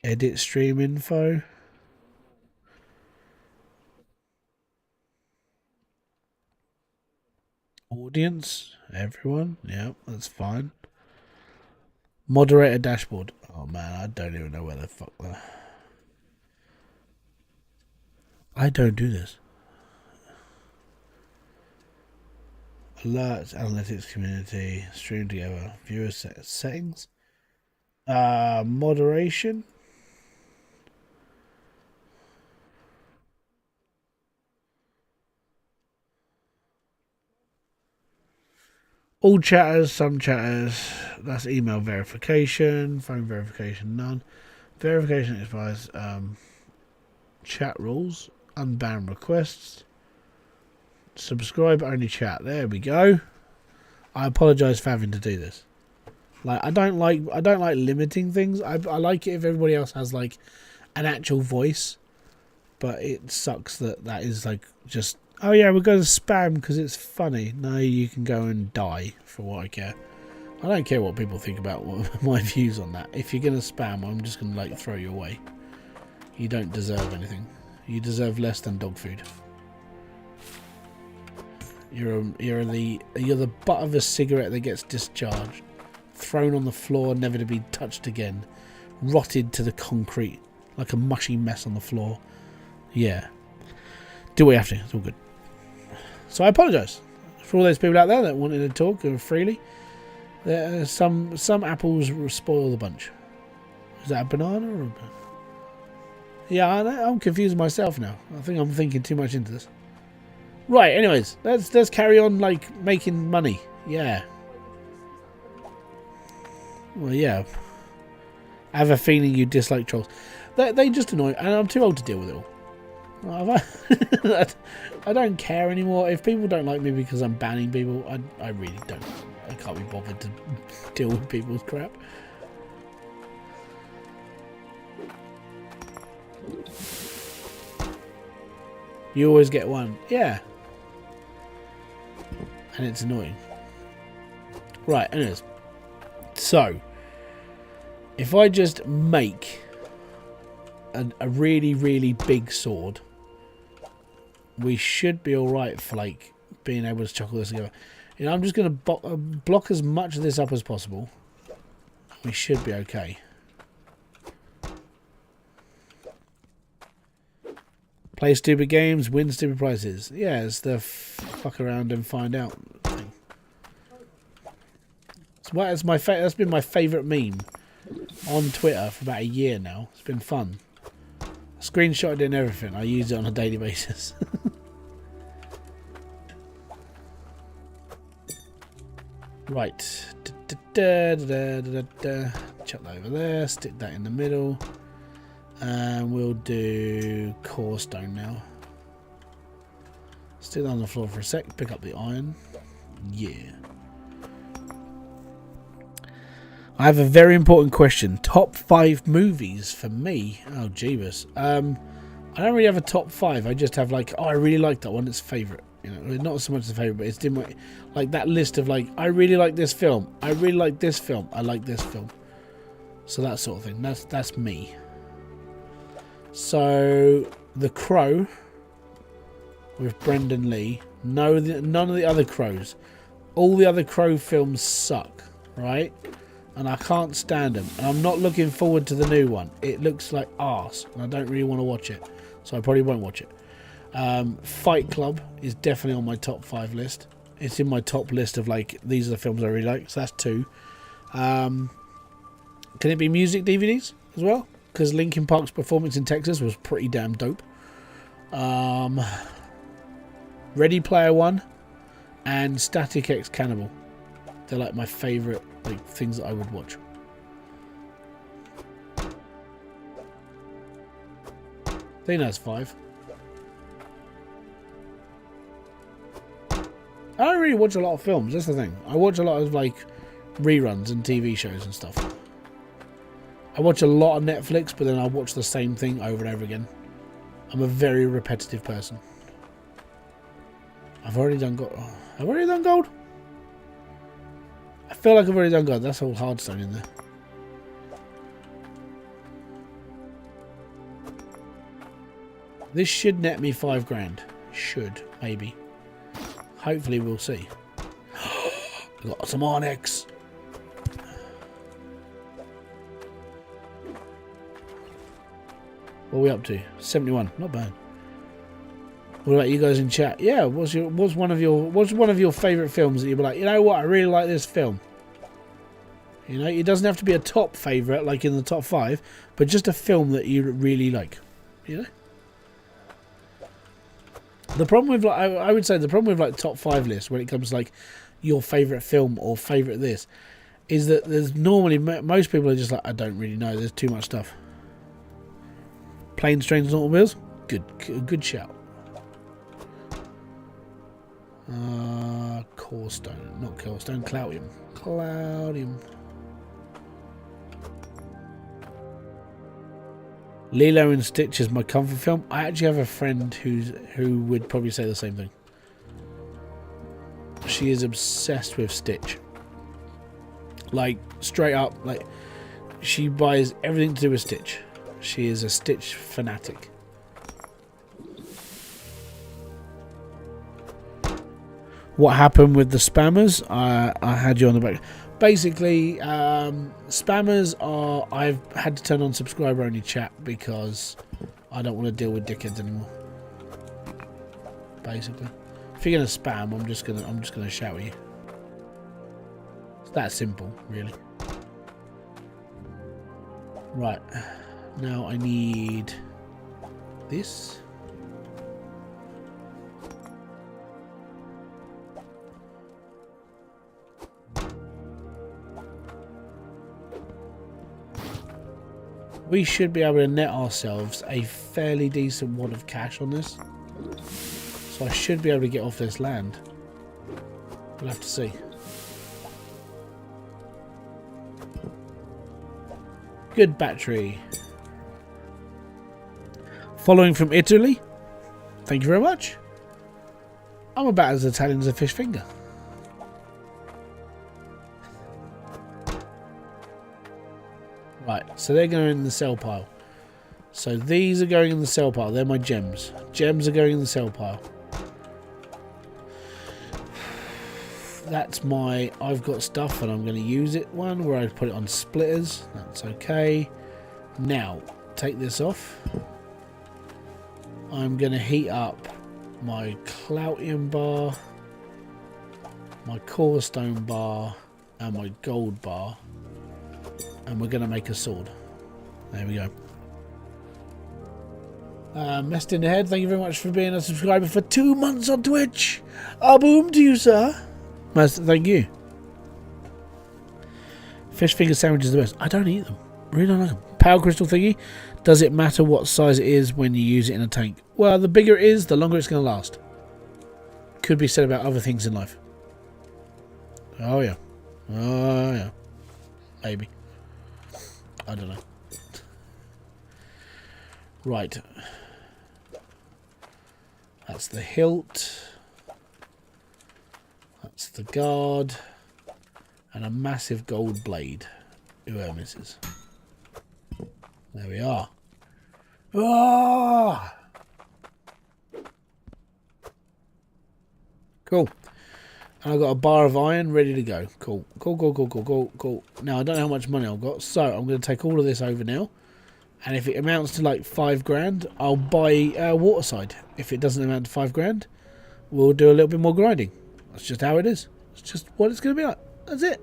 Edit stream info. Audience. Everyone. Yeah, that's fine. Moderator dashboard. Oh man, I don't even know where the fuck that. I don't do this. Alerts, analytics, community, stream together, viewer settings. Moderation. All chatters, some chatters. That's email verification, phone verification, none. Verification expires. Chat rules, unban requests. Subscribe only chat. There we go. I apologise for having to do this. Like I don't like limiting things. I like it if everybody else has like an actual voice, but it sucks that is like just. Oh yeah, we're going to spam because it's funny. No, you can go and die for what I care. I don't care what people think about my views on that. If you're going to spam, I'm just going to like throw you away. You don't deserve anything. You deserve less than dog food. You're the butt of a cigarette that gets discharged, thrown on the floor, never to be touched again, rotted to the concrete like a mushy mess on the floor. Yeah, do what you have to. It's all good. So I apologise for all those people out there that wanted to talk freely. Some apples spoil the bunch. Is that a banana or a... Yeah, I'm confused myself now. I think I'm thinking too much into this. Right, anyways, let's carry on like making money. Yeah. Well, yeah. I have a feeling you dislike trolls. They just annoy, and I'm too old to deal with it all. I don't care anymore. If people don't like me because I'm banning people, I really don't. I can't be bothered to deal with people's crap. You always get one. Yeah. And it's annoying. Right, anyways. So, if I just make a really, really big sword, we should be alright for like being able to chuck all this together. You know, I'm just going to block as much of this up as possible. We should be okay. Play stupid games, win stupid prizes. Yeah, it's the fuck around and find out thing. That's been my favourite meme on Twitter for about a year now. It's been fun. I screenshotted it and everything. I use it on a daily basis. Right. Chuck that over there. Stick that in the middle. And we'll do core stone now. Stick that on the floor for a sec. Pick up the iron. Yeah. I have a very important question. Top 5 movies for me. Oh, jeebus. I don't really have a top 5. I just have like, oh, I really like that one. It's favourite. You know, not so much the favourite, but it's in my, like that list of like, I really like this film. I really like this film. I like this film. So that sort of thing. That's me. So The Crow with Brendan Lee. None of the other Crows. All the other Crow films suck, right? And I can't stand them. And I'm not looking forward to the new one. It looks like arse, and I don't really want to watch it, so I probably won't watch it. Fight Club is definitely on my top 5 list. It's in my top list of like, these are the films I really like. So that's 2. Can it be music DVDs as well? Because Linkin Park's performance in Texas was pretty damn dope. Ready Player One and Static X Cannibal. They're like my favourite like things that I would watch. I think that's 5. I don't really watch a lot of films, that's the thing. I watch a lot of like reruns and TV shows and stuff. I watch a lot of Netflix, but then I watch the same thing over and over again. I'm a very repetitive person. I've already done gold. Oh, I've already done gold? I feel like I've already done gold. That's all hardstone in there. This should net me 5 grand. Should, maybe. Hopefully we'll see. We've got some onyx. What are we up to? 71. Not bad. What about you guys in chat? Yeah, what's one of your favourite films that you'd be like, you know what, I really like this film. You know, it doesn't have to be a top favourite like in the top 5, but just a film that you really like. You know? The problem with like, I would say the problem with like top 5 lists when it comes to like your favourite film or favourite this is that there's normally most people are just like, I don't really know, there's too much stuff. Planes, Trains and Automobiles? Good shout. Core stone, not core stone, Cloudium. Cloudium. Lilo and Stitch is my comfort film. I actually have a friend who would probably say the same thing. She is obsessed with Stitch. Like, straight up, like, she buys everything to do with Stitch. She is a Stitch fanatic. What happened with the spammers? I had you on the back. Basically, spammers are... I've had to turn on subscriber-only chat because I don't want to deal with dickheads anymore. Basically, if you're gonna spam, I'm just gonna shout at you. It's that simple, really. Right. Now I need this. We should be able to net ourselves a fairly decent wad of cash on this. So I should be able to get off this land. We'll have to see. Good battery. Following from Italy. Thank you very much. I'm about as Italian as a fish finger. Right, so they're going in the sell pile. So these are going in the sell pile. They're my gems. Gems are going in the sell pile. That's my I've got stuff and I'm going to use it one where I put it on splitters. That's okay. Now, take this off. I'm going to heat up my Cloutium bar, my core stone bar, and my gold bar. And we're going to make a sword. There we go. Messed in the head, thank you very much for being a subscriber for 2 months on Twitch. A boom to you, sir. Thank you. Fish finger sandwich is the best. I don't eat them. Really don't like them. Power crystal thingy. Does it matter what size it is when you use it in a tank? Well, the bigger it is, the longer it's going to last. Could be said about other things in life. Oh yeah. Oh yeah. Maybe. I don't know. Right. That's the hilt. That's the guard. And a massive gold blade. Whoever misses. There we are. Ah! Cool. And I've got a bar of iron ready to go. Cool. Cool. Now, I don't know how much money I've got, so I'm going to take all of this over now. And if it amounts to like 5 grand, I'll buy Waterside. If it doesn't amount to 5 grand, we'll do a little bit more grinding. That's just how it is. It's just what it's going to be like. That's it.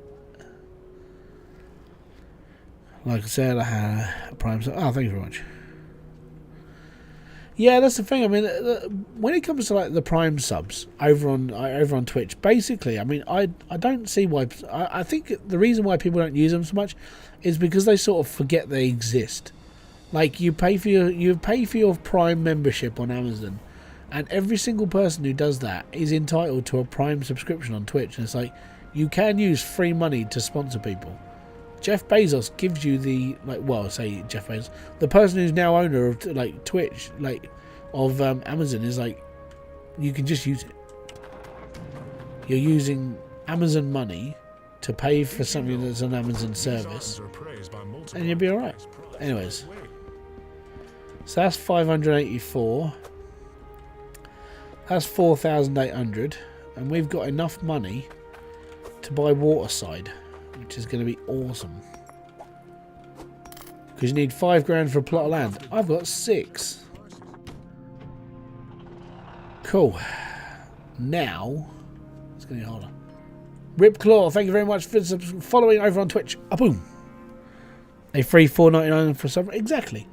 Like I said, I had a prime sub. Oh, thank you very much. Yeah, that's the thing. I mean, when it comes to like the prime subs over on Twitch, basically, I mean, I don't see why. I think the reason why people don't use them so much is because they sort of forget they exist. Like you pay for your Prime membership on Amazon, and every single person who does that is entitled to a Prime subscription on Twitch. And it's like you can use free money to sponsor people. Jeff Bezos gives you the say Jeff Bezos, the person who's now owner of like Twitch, like of Amazon, is like you can just use it. You're using Amazon money to pay for something that's an Amazon service, and you'll be all right. Anyways. So that's 584. That's 4,800, and we've got enough money to buy Waterside, which is going to be awesome. Because you need 5 grand for a plot of land. I've got 6. Cool. Now, it's going to be harder. Ripclaw, thank you very much for following over on Twitch. A boom. A free $4.99 for some. Exactly.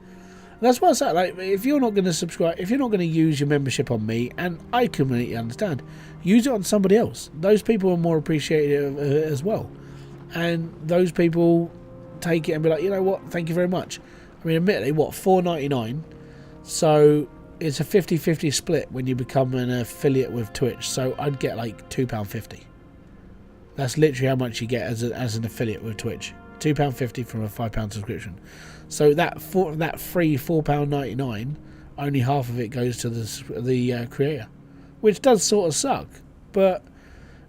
That's what I say. Like, if you're not going to subscribe, if you're not going to use your membership on me, and I completely understand, use it on somebody else. Those people are more appreciative as well, and those people take it and be like, you know what? Thank you very much. I mean, admittedly, what, $4.99? So it's a 50-50 split when you become an affiliate with Twitch. So I'd get like £2.50. That's literally how much you get as an affiliate with Twitch. £2.50 from a £5 subscription. So that free £4.99, only half of it goes to the creator, which does sort of suck, but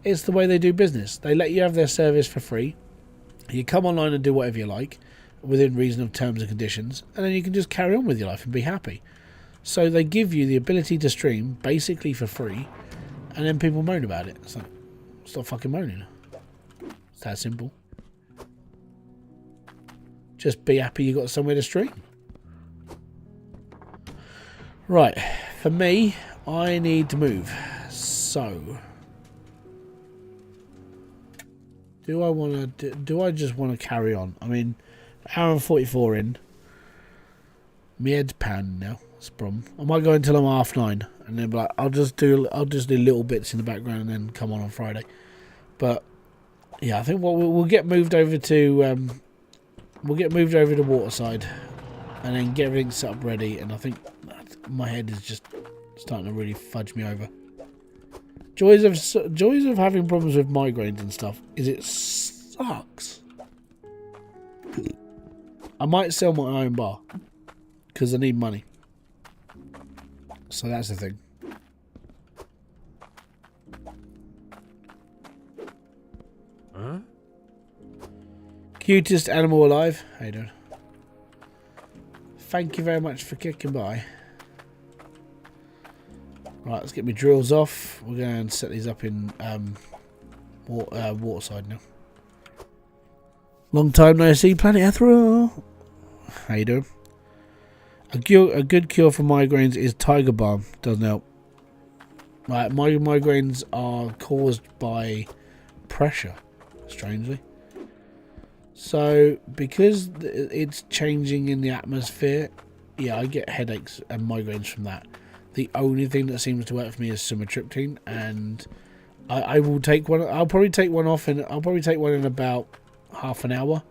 it's the way they do business. They let you have their service for free. You come online and do whatever you like within reason of terms and conditions, and then you can just carry on with your life and be happy. So they give you the ability to stream basically for free, and then people moan about it. It's like, stop fucking moaning. It's that simple. Just be happy you got somewhere to stream. Right, for me, I need to move. So, do I just want to carry on? I mean, hour and 44 in. My head's pounding now. That's the problem. I might go until I'm 9:30, and then be like, I'll just do little bits in the background and then come on Friday. But yeah, I think we'll get moved over to. We'll get moved over to Waterside and then get everything set up ready, and I think my head is just starting to really fudge me over. Joys of having problems with migraines and stuff is it sucks. I might sell my own bar because I need money. So that's the thing. Huh? Cutest animal alive. How you doing? thank you very much for kicking by. Right, let's get my drills off. We're going to set these up in waterside now. Long time no see, Planet Ethereal. How you doing? A good cure for migraines is tiger balm. Doesn't help. Right, my migraines are caused by pressure, strangely. So, because it's changing in the atmosphere, yeah, I get headaches and migraines from that. The only thing that seems to work for me is sumatriptan, and I will take one. I'll probably take one off, and I'll probably take one in about half an hour.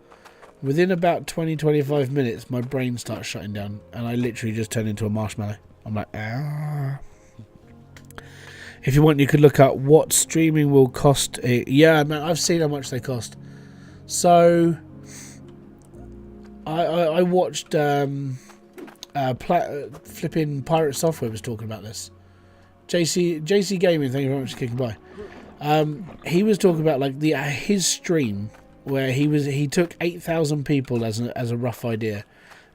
Within about 20-25 minutes, my brain starts shutting down, and I literally just turn into a marshmallow. I'm like, ah. If you want, you could look up what streaming will cost. Yeah, man, I've seen how much they cost. So, I watched flipping Pirate Software was talking about this. JC Gaming, thank you very much for kicking by. He was talking about like his stream where he took 8,000 people as a rough idea,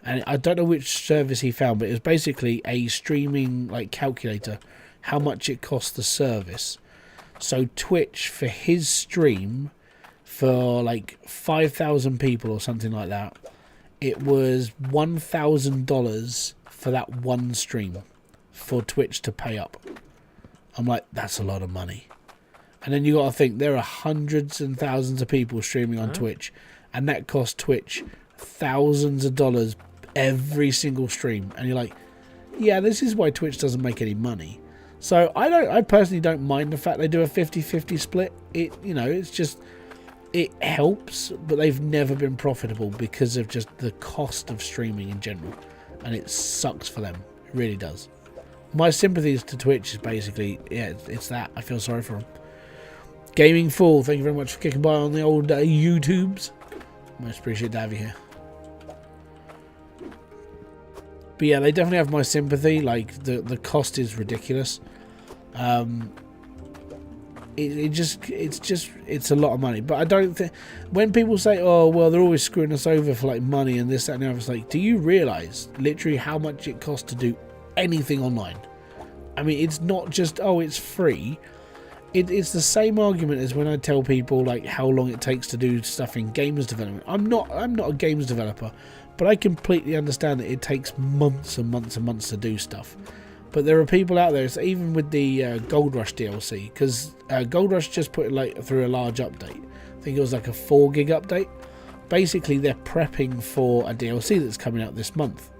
and I don't know which service he found, but it was basically a streaming like calculator how much it cost the service. So Twitch for his stream for like 5,000 people or something like that, it was $1,000 for that one stream for Twitch to pay up. I'm like, that's a lot of money. And then you got to think there are hundreds and thousands of people streaming on Twitch, and that costs Twitch thousands of dollars every single stream. And you're like, yeah, this is why Twitch doesn't make any money. So I personally don't mind the fact they do a 50-50 split. It's just, it helps, but they've never been profitable because of just the cost of streaming in general, and it sucks for them. It really does. My sympathies to Twitch is basically, yeah, it's that. I feel sorry for them. Gaming Fool, thank you very much for kicking by on the old YouTubes. Most appreciate to have you here. But yeah, they definitely have my sympathy. Like the cost is ridiculous. It's a lot of money. But I don't think when people say, oh well, they're always screwing us over for like money and this, that, and the other, it's like, do you realise literally how much it costs to do anything online? I mean, it's not just, oh, it's free. It's the same argument as when I tell people like how long it takes to do stuff in games development. I'm not a games developer, but I completely understand that it takes months and months and months to do stuff. But there are people out there, so even with the Gold Rush DLC, because Gold Rush just put it through a large update. I think it was like a 4 gig update. Basically, they're prepping for a DLC that's coming out this month.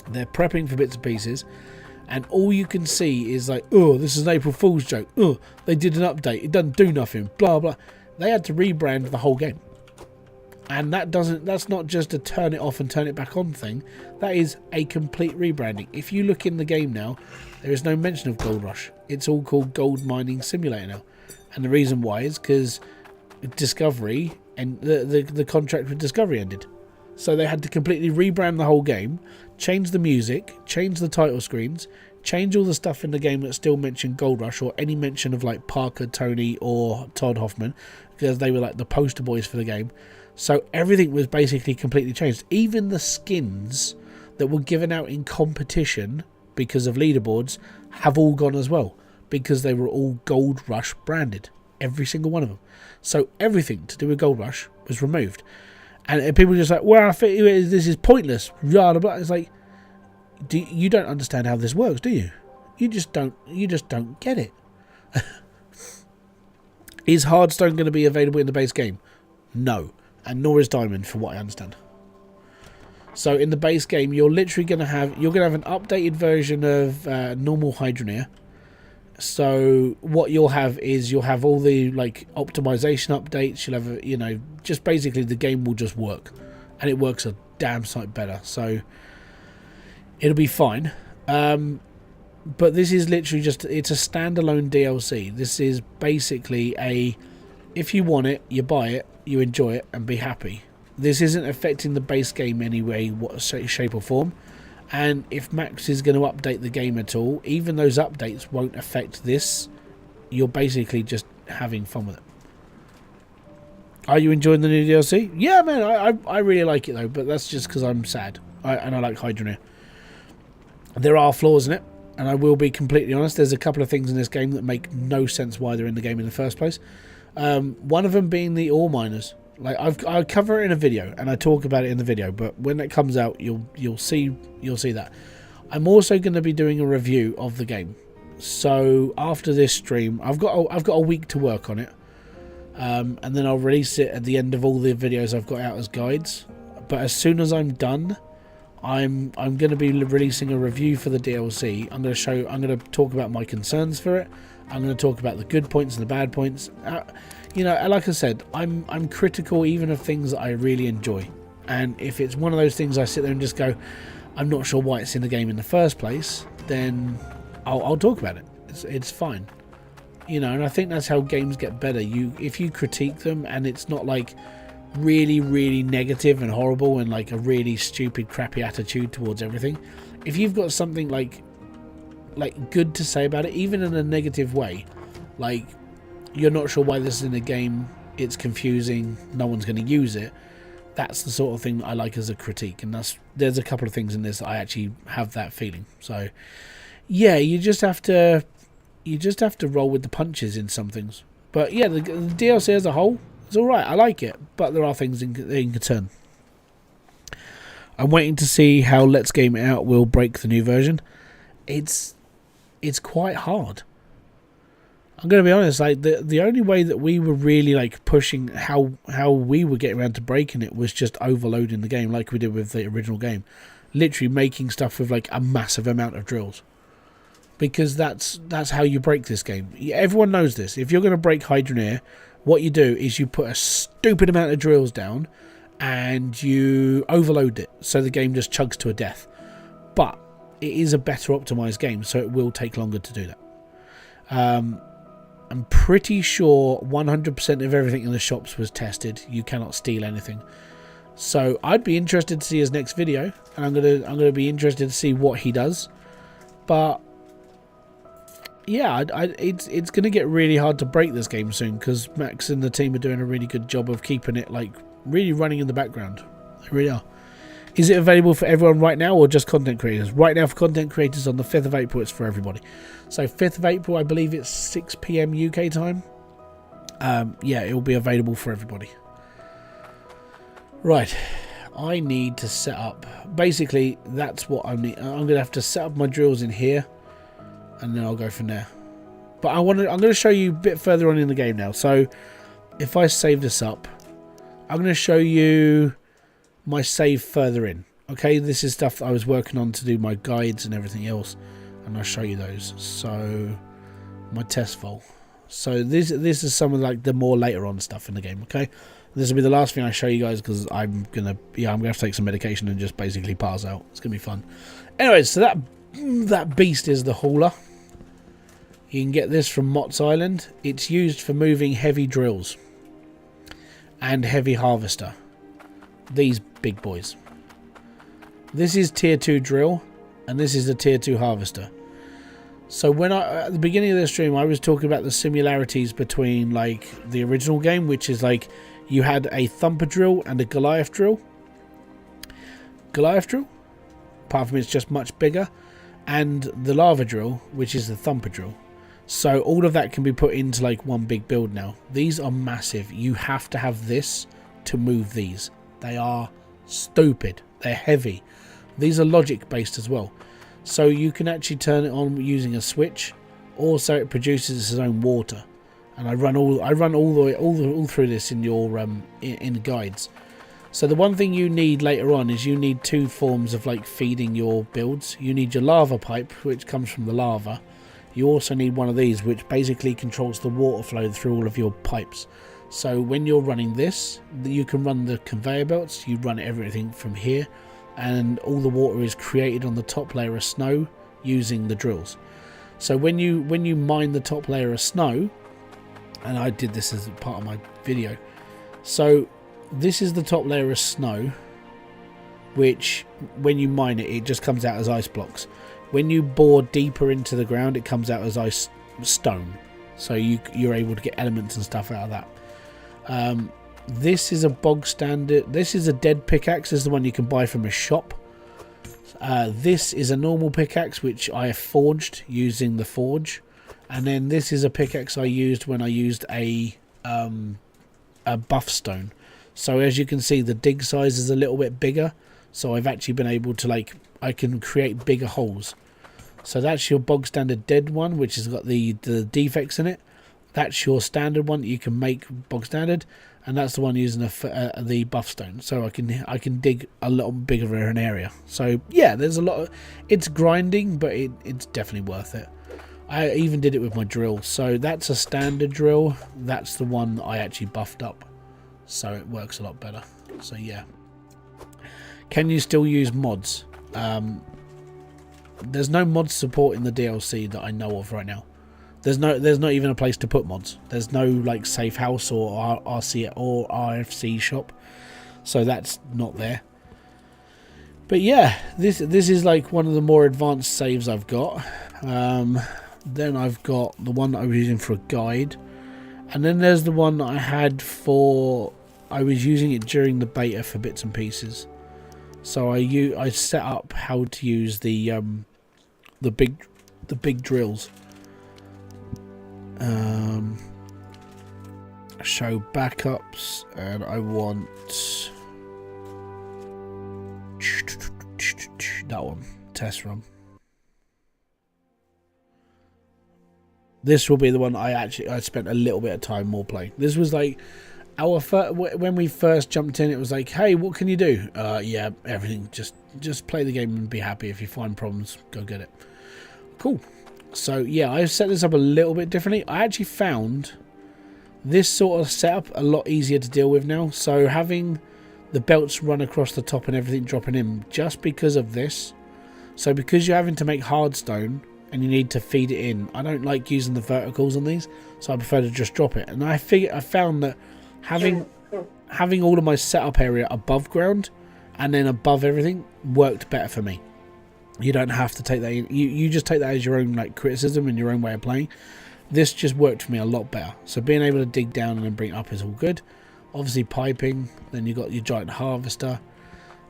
They're prepping for bits and pieces. And all you can see is like, oh, this is an April Fool's joke. Oh, they did an update. It doesn't do nothing. Blah, blah. They had to rebrand the whole game. And that's not just a turn it off and turn it back on thing. That is a complete rebranding. If you look in the game now, there is no mention of Gold Rush. It's all called Gold Mining Simulator now. And the reason why is because Discovery and the contract with Discovery ended. So they had to completely rebrand the whole game, change the music, change the title screens, change all the stuff in the game that still mentioned Gold Rush or any mention of like Parker, Tony or Todd Hoffman, because they were like the poster boys for the game. So everything was basically completely changed. Even the skins that were given out in competition because of leaderboards have all gone as well, because they were all Gold Rush branded, every single one of them. So everything to do with Gold Rush was removed. And people are just like, well, I think this is pointless. Blah, blah, blah. It's like, you don't understand how this works, do you? You just don't get it. Is Hearthstone going to be available in the base game? No. And nor is Diamond, from what I understand. So in the base game, you're literally going to have an updated version of normal Hydroneer. So what you'll have all the like optimization updates. You'll have just basically the game will just work, and it works a damn sight better. So it'll be fine. But this is literally it's a standalone DLC. This is basically if you want it, you buy it, you enjoy it, and be happy. This isn't affecting the base game anyway, what shape or form. And if Max is going to update the game at all, even those updates won't affect this. You're basically just having fun with it. Are you enjoying the new DLC? Yeah, man, I really like it though, but that's just because I'm sad. and I like Hydroneer. There are flaws in it, and I will be completely honest. There's a couple of things in this game that make no sense why they're in the game in the first place. One of them being the ore miners. Like I'll cover it in a video, and I talk about it in the video. But when it comes out, you'll see that. I'm also going to be doing a review of the game. So after this stream, I've got a week to work on it, and then I'll release it at the end of all the videos I've got out as guides. But as soon as I'm done, I'm going to be releasing a review for the DLC. I'm going to talk about my concerns for it. I'm going to talk about the good points and the bad points. You know, like I said, I'm critical even of things that I really enjoy. And if it's one of those things I sit there and just go, I'm not sure why it's in the game in the first place, then I'll talk about it. It's fine. You know, and I think that's how games get better. If you critique them and it's not like really, really negative and horrible and like a really stupid, crappy attitude towards everything. If you've got something like good to say about it, even in a negative way, like you're not sure why this is in a game, it's confusing, no one's going to use it, that's the sort of thing that I like as a critique. And there's a couple of things in this that I actually have that feeling. So yeah, you just have to roll with the punches in some things. But yeah, the DLC as a whole, it's alright, I like it, but there are things in concern. I'm waiting to see how Let's Game It Out will break the new version. It's quite hard. I'm going to be honest, like the only way that we were really like pushing how we were getting around to breaking it was just overloading the game like we did with the original game. Literally making stuff with like a massive amount of drills. Because that's how you break this game. Everyone knows this. If you're going to break Hydroneer, what you do is you put a stupid amount of drills down and you overload it so the game just chugs to a death. But it is a better optimized game, so it will take longer to do that. I'm pretty sure 100% of everything in the shops was tested. You cannot steal anything. So I'd be interested to see his next video, and I'm gonna be interested to see what he does. But yeah, it's going to get really hard to break this game soon because Max and the team are doing a really good job of keeping it like really running in the background. They really are. Is it available for everyone right now or just content creators? Right now for content creators on the 5th of April, it's for everybody. So 5th of April, I believe it's 6 PM UK time. Yeah, it will be available for everybody. Right. I need to set up. Basically, that's what I need. I'm going to have to set up my drills in here. And then I'll go from there. But I'm going to show you a bit further on in the game now. So if I save this up, I'm going to show you my save further in. Okay, this is stuff that I was working on to do my guides and everything else, and I'll show you those. So my test file. So this is some of like the more later on stuff in the game. Okay, this will be the last thing I show you guys because I'm gonna have to take some medication and just basically pass out. It's gonna be fun. Anyways, so that beast is the hauler. You can get this from Mott's Island. It's used for moving heavy drills and heavy harvester. These big boys. This is tier 2 drill and this is the tier 2 harvester. So when at the beginning of the stream I was talking about the similarities between like the original game, which is like you had a thumper drill and a Goliath drill. Apart from it's just much bigger, and the lava drill, which is the thumper drill. So all of that can be put into like one big build now. These are massive. You have to have this to move these. They are stupid. They're heavy. These are logic based as well. So you can actually turn it on using a switch. Also, it produces its own water. And I run all through this in your in guides. So the one thing you need later on is you need 2 forms of like feeding your builds. You need your lava pipe, which comes from the lava. You also need one of these, which basically controls the water flow through all of your pipes. So when you're running this, you can run the conveyor belts. You run everything from here, and all the water is created on the top layer of snow using the drills. So when you mine the top layer of snow, and I did this as part of my video. So this is the top layer of snow, which when you mine it, it just comes out as ice blocks. When you bore deeper into the ground, it comes out as ice stone. So you're able to get elements and stuff out of that. This is a bog standard. This is a dead pickaxe. This is the one you can buy from a shop. This is a normal pickaxe which I have forged using the forge, and then this is a pickaxe I used when I used a buff stone. So as you can see, the dig size is a little bit bigger, so I've actually been able to I can create bigger holes. So that's your bog standard dead one, which has got the defects in it. That's your standard one that you can make bog standard, and that's the one using the buff stone. So I can dig a lot bigger of an area. So yeah, there's a lot of, it's grinding, but it's definitely worth it. I even did it with my drill. So that's a standard drill. That's the one that I actually buffed up, so it works a lot better. So yeah. Can you still use mods? There's no mod support in the DLC that I know of right now. There's not even a place to put mods. There's no like safe house or RC or RFC shop, so that's not there. But yeah, this is like one of the more advanced saves I've got. Then I've got the one that I was using for a guide, and then there's the one that I had for, I was using it during the beta for bits and pieces. So I set up how to use the big drills. Show backups, and I want that one, test run. This will be the one I spent a little bit of time more playing. This was like when we first jumped in, it was like, hey, what can you do? Yeah, everything. Just play the game and be happy. If you find problems, go get it. Cool. So yeah, I've set this up a little bit differently. I actually found this sort of setup a lot easier to deal with now. So having the belts run across the top and everything dropping in, just because of this. So because you're having to make hardstone and you need to feed it in, I don't like using the verticals on these, so I prefer to just drop it. And I found that having all of my setup area above ground and then above everything worked better for me. You don't have to take that in. You just take that as your own like criticism and your own way of playing. This just worked for me a lot better. So being able to dig down and then bring it up is all good. Obviously piping, then you've got your giant harvester,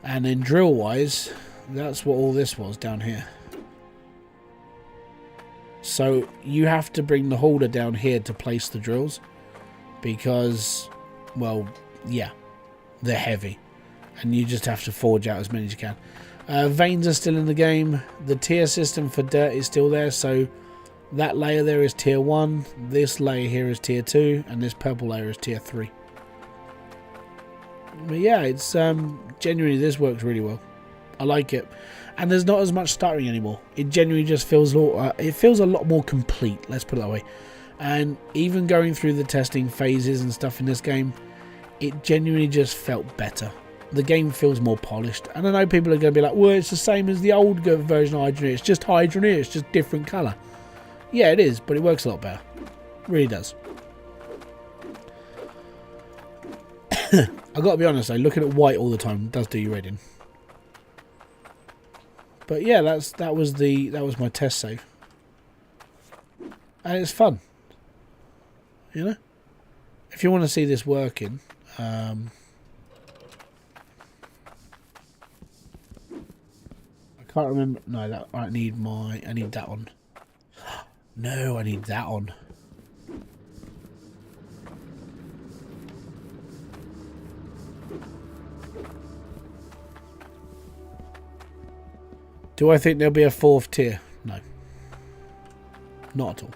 and then drill wise, that's what all this was down here. So you have to bring the holder down here to place the drills, because, well, yeah, they're heavy, and you just have to forge out as many as you can. Veins are still in the game. The tier system for dirt is still there, so that layer there is tier 1, this layer here is tier 2, and this purple layer is tier 3. But yeah, it's genuinely, this works really well. I like it, and there's not as much stuttering anymore. It genuinely just feels a lot more complete, let's put it that way. And even going through the testing phases and stuff in this game, it genuinely just felt better. The game feels more polished, and I know people are going to be like, well, it's the same as the old version of Hydroneer, it's just Hydroneer, it's just different colour. Yeah, it is, but it works a lot better. It really does. I've got to be honest though, looking at white all the time does do you red in. But yeah, that was my test save, and it's fun. You know, if you want to see this working, I can't remember. No, that I need that one. No, I need that on. Do I think there'll be a 4th tier? No. Not at all.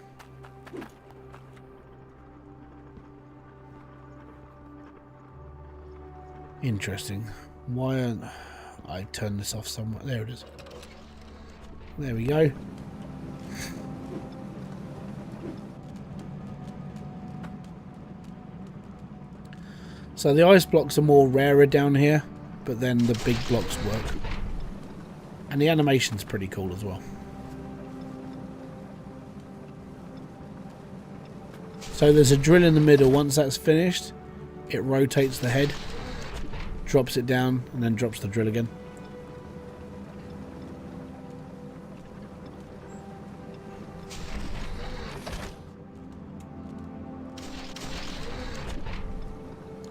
Interesting. Why aren't I turn this off somewhere? There it is. There we go. So the ice blocks are more rarer down here, but then the big blocks work. And the animation's pretty cool as well. So there's a drill in the middle. Once that's finished, it rotates the head, drops it down, and then drops the drill again.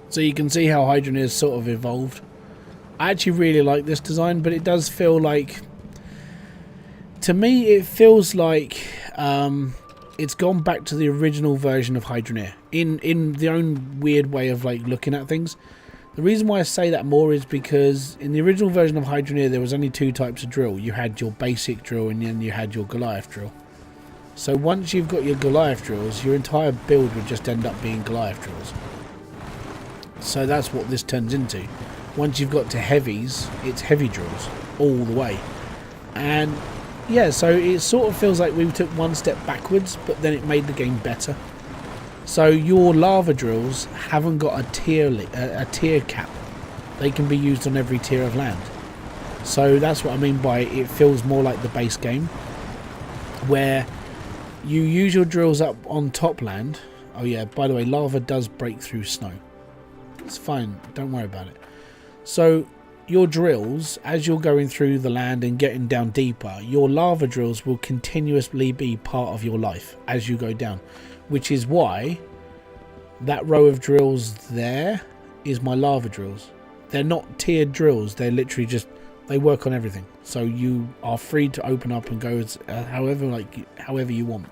So you can see how Hydroneer's sort of evolved. I actually really like this design, but it does feel like, to me, it feels like it's gone back to the original version of Hydroneer in their own weird way of like looking at things. The reason why I say that more is because in the original version of Hydroneer there was only two types of drill. You had your basic drill and then you had your Goliath drill. So once you've got your Goliath drills, your entire build would just end up being Goliath drills. So that's what this turns into. Once you've got to heavies, it's heavy drills all the way. And yeah, so it sort of feels like we took one step backwards, but then it made the game better. So your lava drills haven't got a tier cap. They can be used on every tier of land. So that's what I mean by it feels more like the base game, where you use your drills up on top land. Oh yeah, by the way, lava does break through snow. It's fine, don't worry about it. So your drills, as you're going through the land and getting down deeper, your lava drills will continuously be part of your life as you go down, which is why that row of drills there is my lava drills. They're not tiered drills, they're literally just, they work on everything. So you are free to open up and go as, however you want.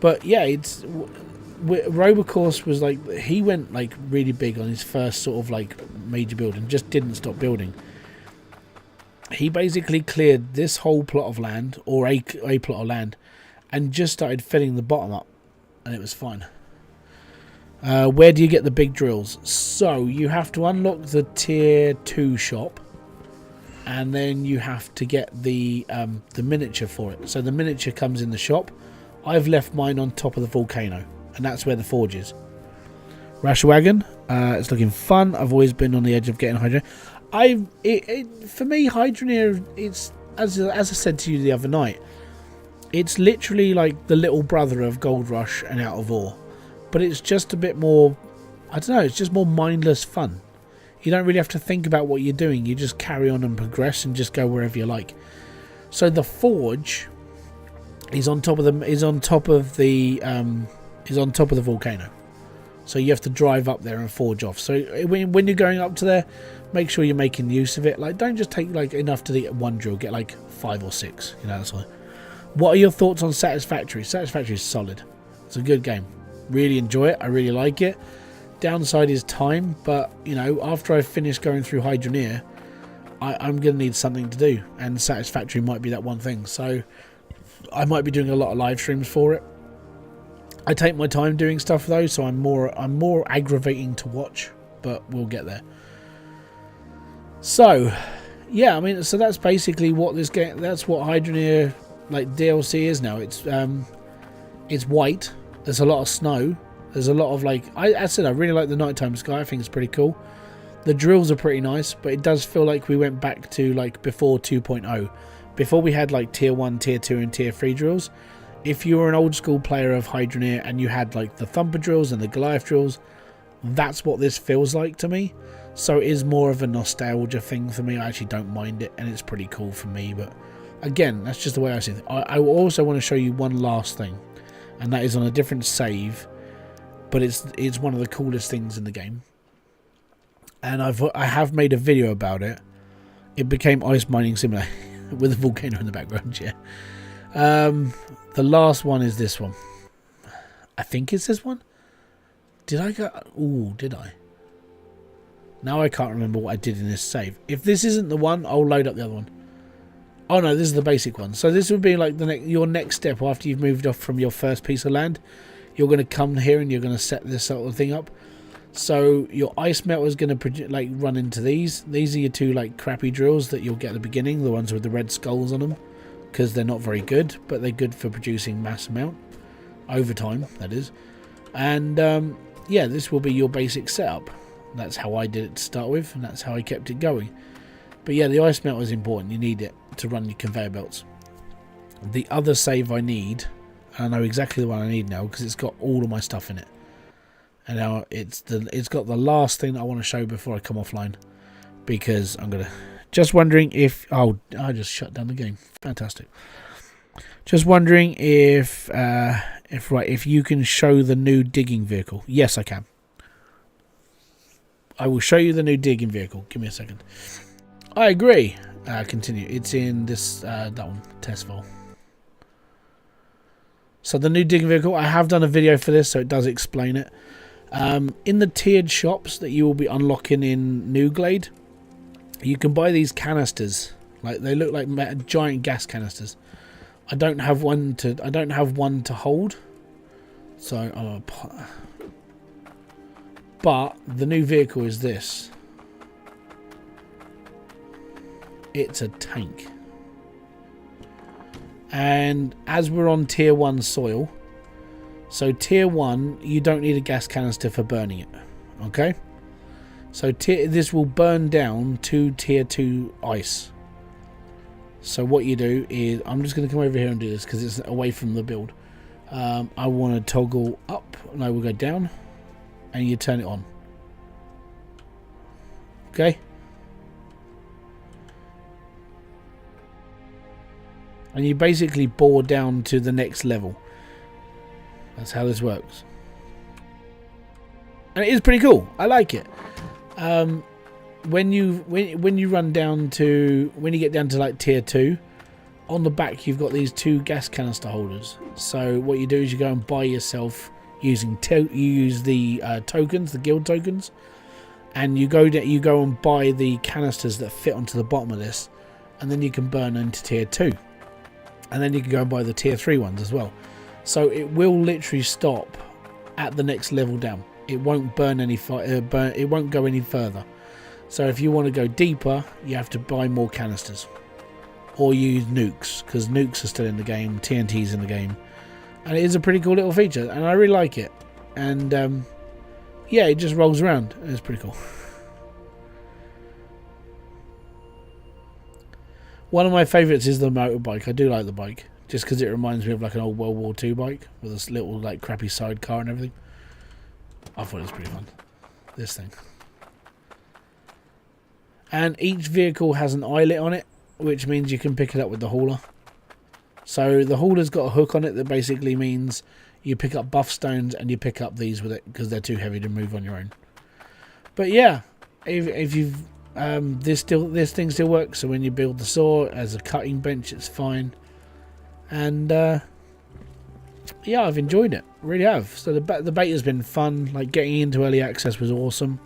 But yeah, it's Robocourse was like, he went like really big on his first sort of like major build and just didn't stop building. He basically cleared this whole plot of land, or a plot of land, and just started filling the bottom up, and it was fine. Where do you get the big drills? So you have to unlock the tier 2 shop, and then you have to get the miniature for it. So the miniature comes in the shop. I've left mine on top of the volcano, and that's where the forge is. Rashwagon, it's looking fun. I've always been on the edge of getting Hydroneer. For me, Hydroneer, it's as I said to you the other night, it's literally like the little brother of Gold Rush and Out of Ore, but it's just a bit more, I don't know, it's just more mindless fun. You don't really have to think about what you're doing. You just carry on and progress and just go wherever you like. So the forge is on top of the volcano. So you have to drive up there and forge off. So when you're going up to there, make sure you're making use of it. Like, don't just take like enough to get one drill. Get like 5 or 6. You know, that's all. What are your thoughts on Satisfactory? Satisfactory is solid. It's a good game. Really enjoy it. I really like it. Downside is time, but you know, after I finish going through Hydroneer, I'm going to need something to do, and Satisfactory might be that one thing. So I might be doing a lot of live streams for it. I take my time doing stuff though, so I'm more aggravating to watch, but we'll get there. So yeah, I mean, so that's basically what this game, that's what Hydroneer like DLC is now. It's white. There's a lot of snow. There's a lot of like, I said, I really like the nighttime sky. I think it's pretty cool. The drills are pretty nice, but it does feel like we went back to like before 2.0. Before we had like tier 1, tier 2 and tier 3 drills. If you were an old school player of Hydroneer and you had like the Thumper drills and the Goliath drills, that's what this feels like to me. So it is more of a nostalgia thing for me. I actually don't mind it, and it's pretty cool for me. But again, that's just the way I see it. I also want to show you one last thing, and that is on a different save, but it's one of the coolest things in the game. And I have made a video about it. It became Ice Mining Simulator with a volcano in the background. Yeah. The last one is this one. I think it's this one. Did I go? Ooh, did I? Now I can't remember what I did in this save. If this isn't the one, I'll load up the other one. Oh no, this is the basic one. So this would be like your next step after you've moved off from your first piece of land. You're going to come here and you're going to set this sort of thing up. So your ice melter is going to like run into these. These are your two like crappy drills that you'll get at the beginning, the ones with the red skulls on them, because they're not very good, but they're good for producing mass amount over time, that is. And yeah, this will be your basic setup. That's how I did it to start with, and that's how I kept it going. But yeah, the ice melter is important. You need it to run your conveyor belts. The other save I need, and I know exactly the one I need now because it's got all of my stuff in it. And now it's got the last thing that I want to show before I come offline, because I'm gonna just wondering if I just shut down the game. Fantastic. Just wondering if you can show the new digging vehicle. Yes, I can. I will show you the new digging vehicle. Give me a second. I agree. Continue. It's in this that one, test file. So the new digging vehicle, I have done a video for this, so it does explain it. In the tiered shops that you will be unlocking in Newglade, you can buy these canisters. Like they look like giant gas canisters. I don't have one to hold. So but the new vehicle is this. It's a tank. And as we're on tier 1 soil, so tier 1, you don't need a gas canister for burning it. Okay? So this will burn down to tier 2 ice. So what you do is, I'm just going to come over here and do this because it's away from the build. I want to toggle up, no, we'll go down, and you turn it on. Okay? And you basically bore down to the next level. That's how this works. And it is pretty cool. I like it. When you run down to, when you get down to like tier 2, on the back you've got these 2 gas canister holders. So what you do is you go and buy yourself using you use the tokens, the guild tokens, and you go and buy the canisters that fit onto the bottom of this, and then you can burn into tier 2. And then you can go and buy the tier 3 ones as well. So it will literally stop at the next level down. It won't burn any it won't go any further. So if you want to go deeper, you have to buy more canisters. Or use nukes, because nukes are still in the game, TNT's in the game. And it is a pretty cool little feature, and I really like it. And yeah, it just rolls around. It's pretty cool. One of my favourites is the motorbike. I do like the bike, just because it reminds me of like an old World War II bike with this little like crappy sidecar and everything. I thought it was pretty fun. This thing. And each vehicle has an eyelet on it, which means you can pick it up with the hauler. So the hauler's got a hook on it that basically means you pick up buff stones and you pick up these with it because they're too heavy to move on your own. But yeah, if you've this thing still works. So when you build the saw as a cutting bench, it's fine. And yeah, I've enjoyed it, really have. So the beta's been fun. Like getting into early access was awesome.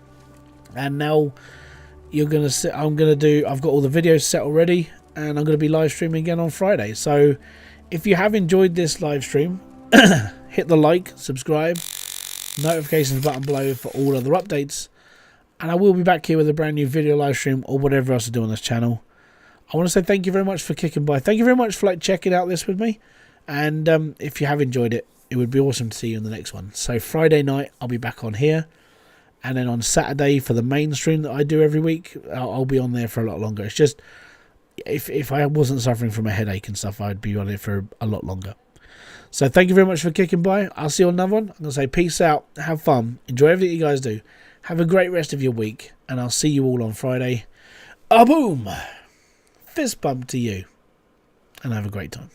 And now I've got all the videos set already, and I'm gonna be live streaming again on Friday. So if you have enjoyed this live stream, hit the like, subscribe, notifications button below for all other updates. And I will be back here with a brand new video live stream or whatever else I do on this channel. I want to say thank you very much for kicking by. Thank you very much for checking out this with me. And if you have enjoyed it, it would be awesome to see you in the next one. So Friday night, I'll be back on here. And then on Saturday for the main stream that I do every week, I'll be on there for a lot longer. It's just, if I wasn't suffering from a headache and stuff, I'd be on it for a lot longer. So thank you very much for kicking by. I'll see you on another one. I'm going to say peace out. Have fun. Enjoy everything you guys do. Have a great rest of your week, and I'll see you all on Friday. A boom! Fist bump to you, and have a great time.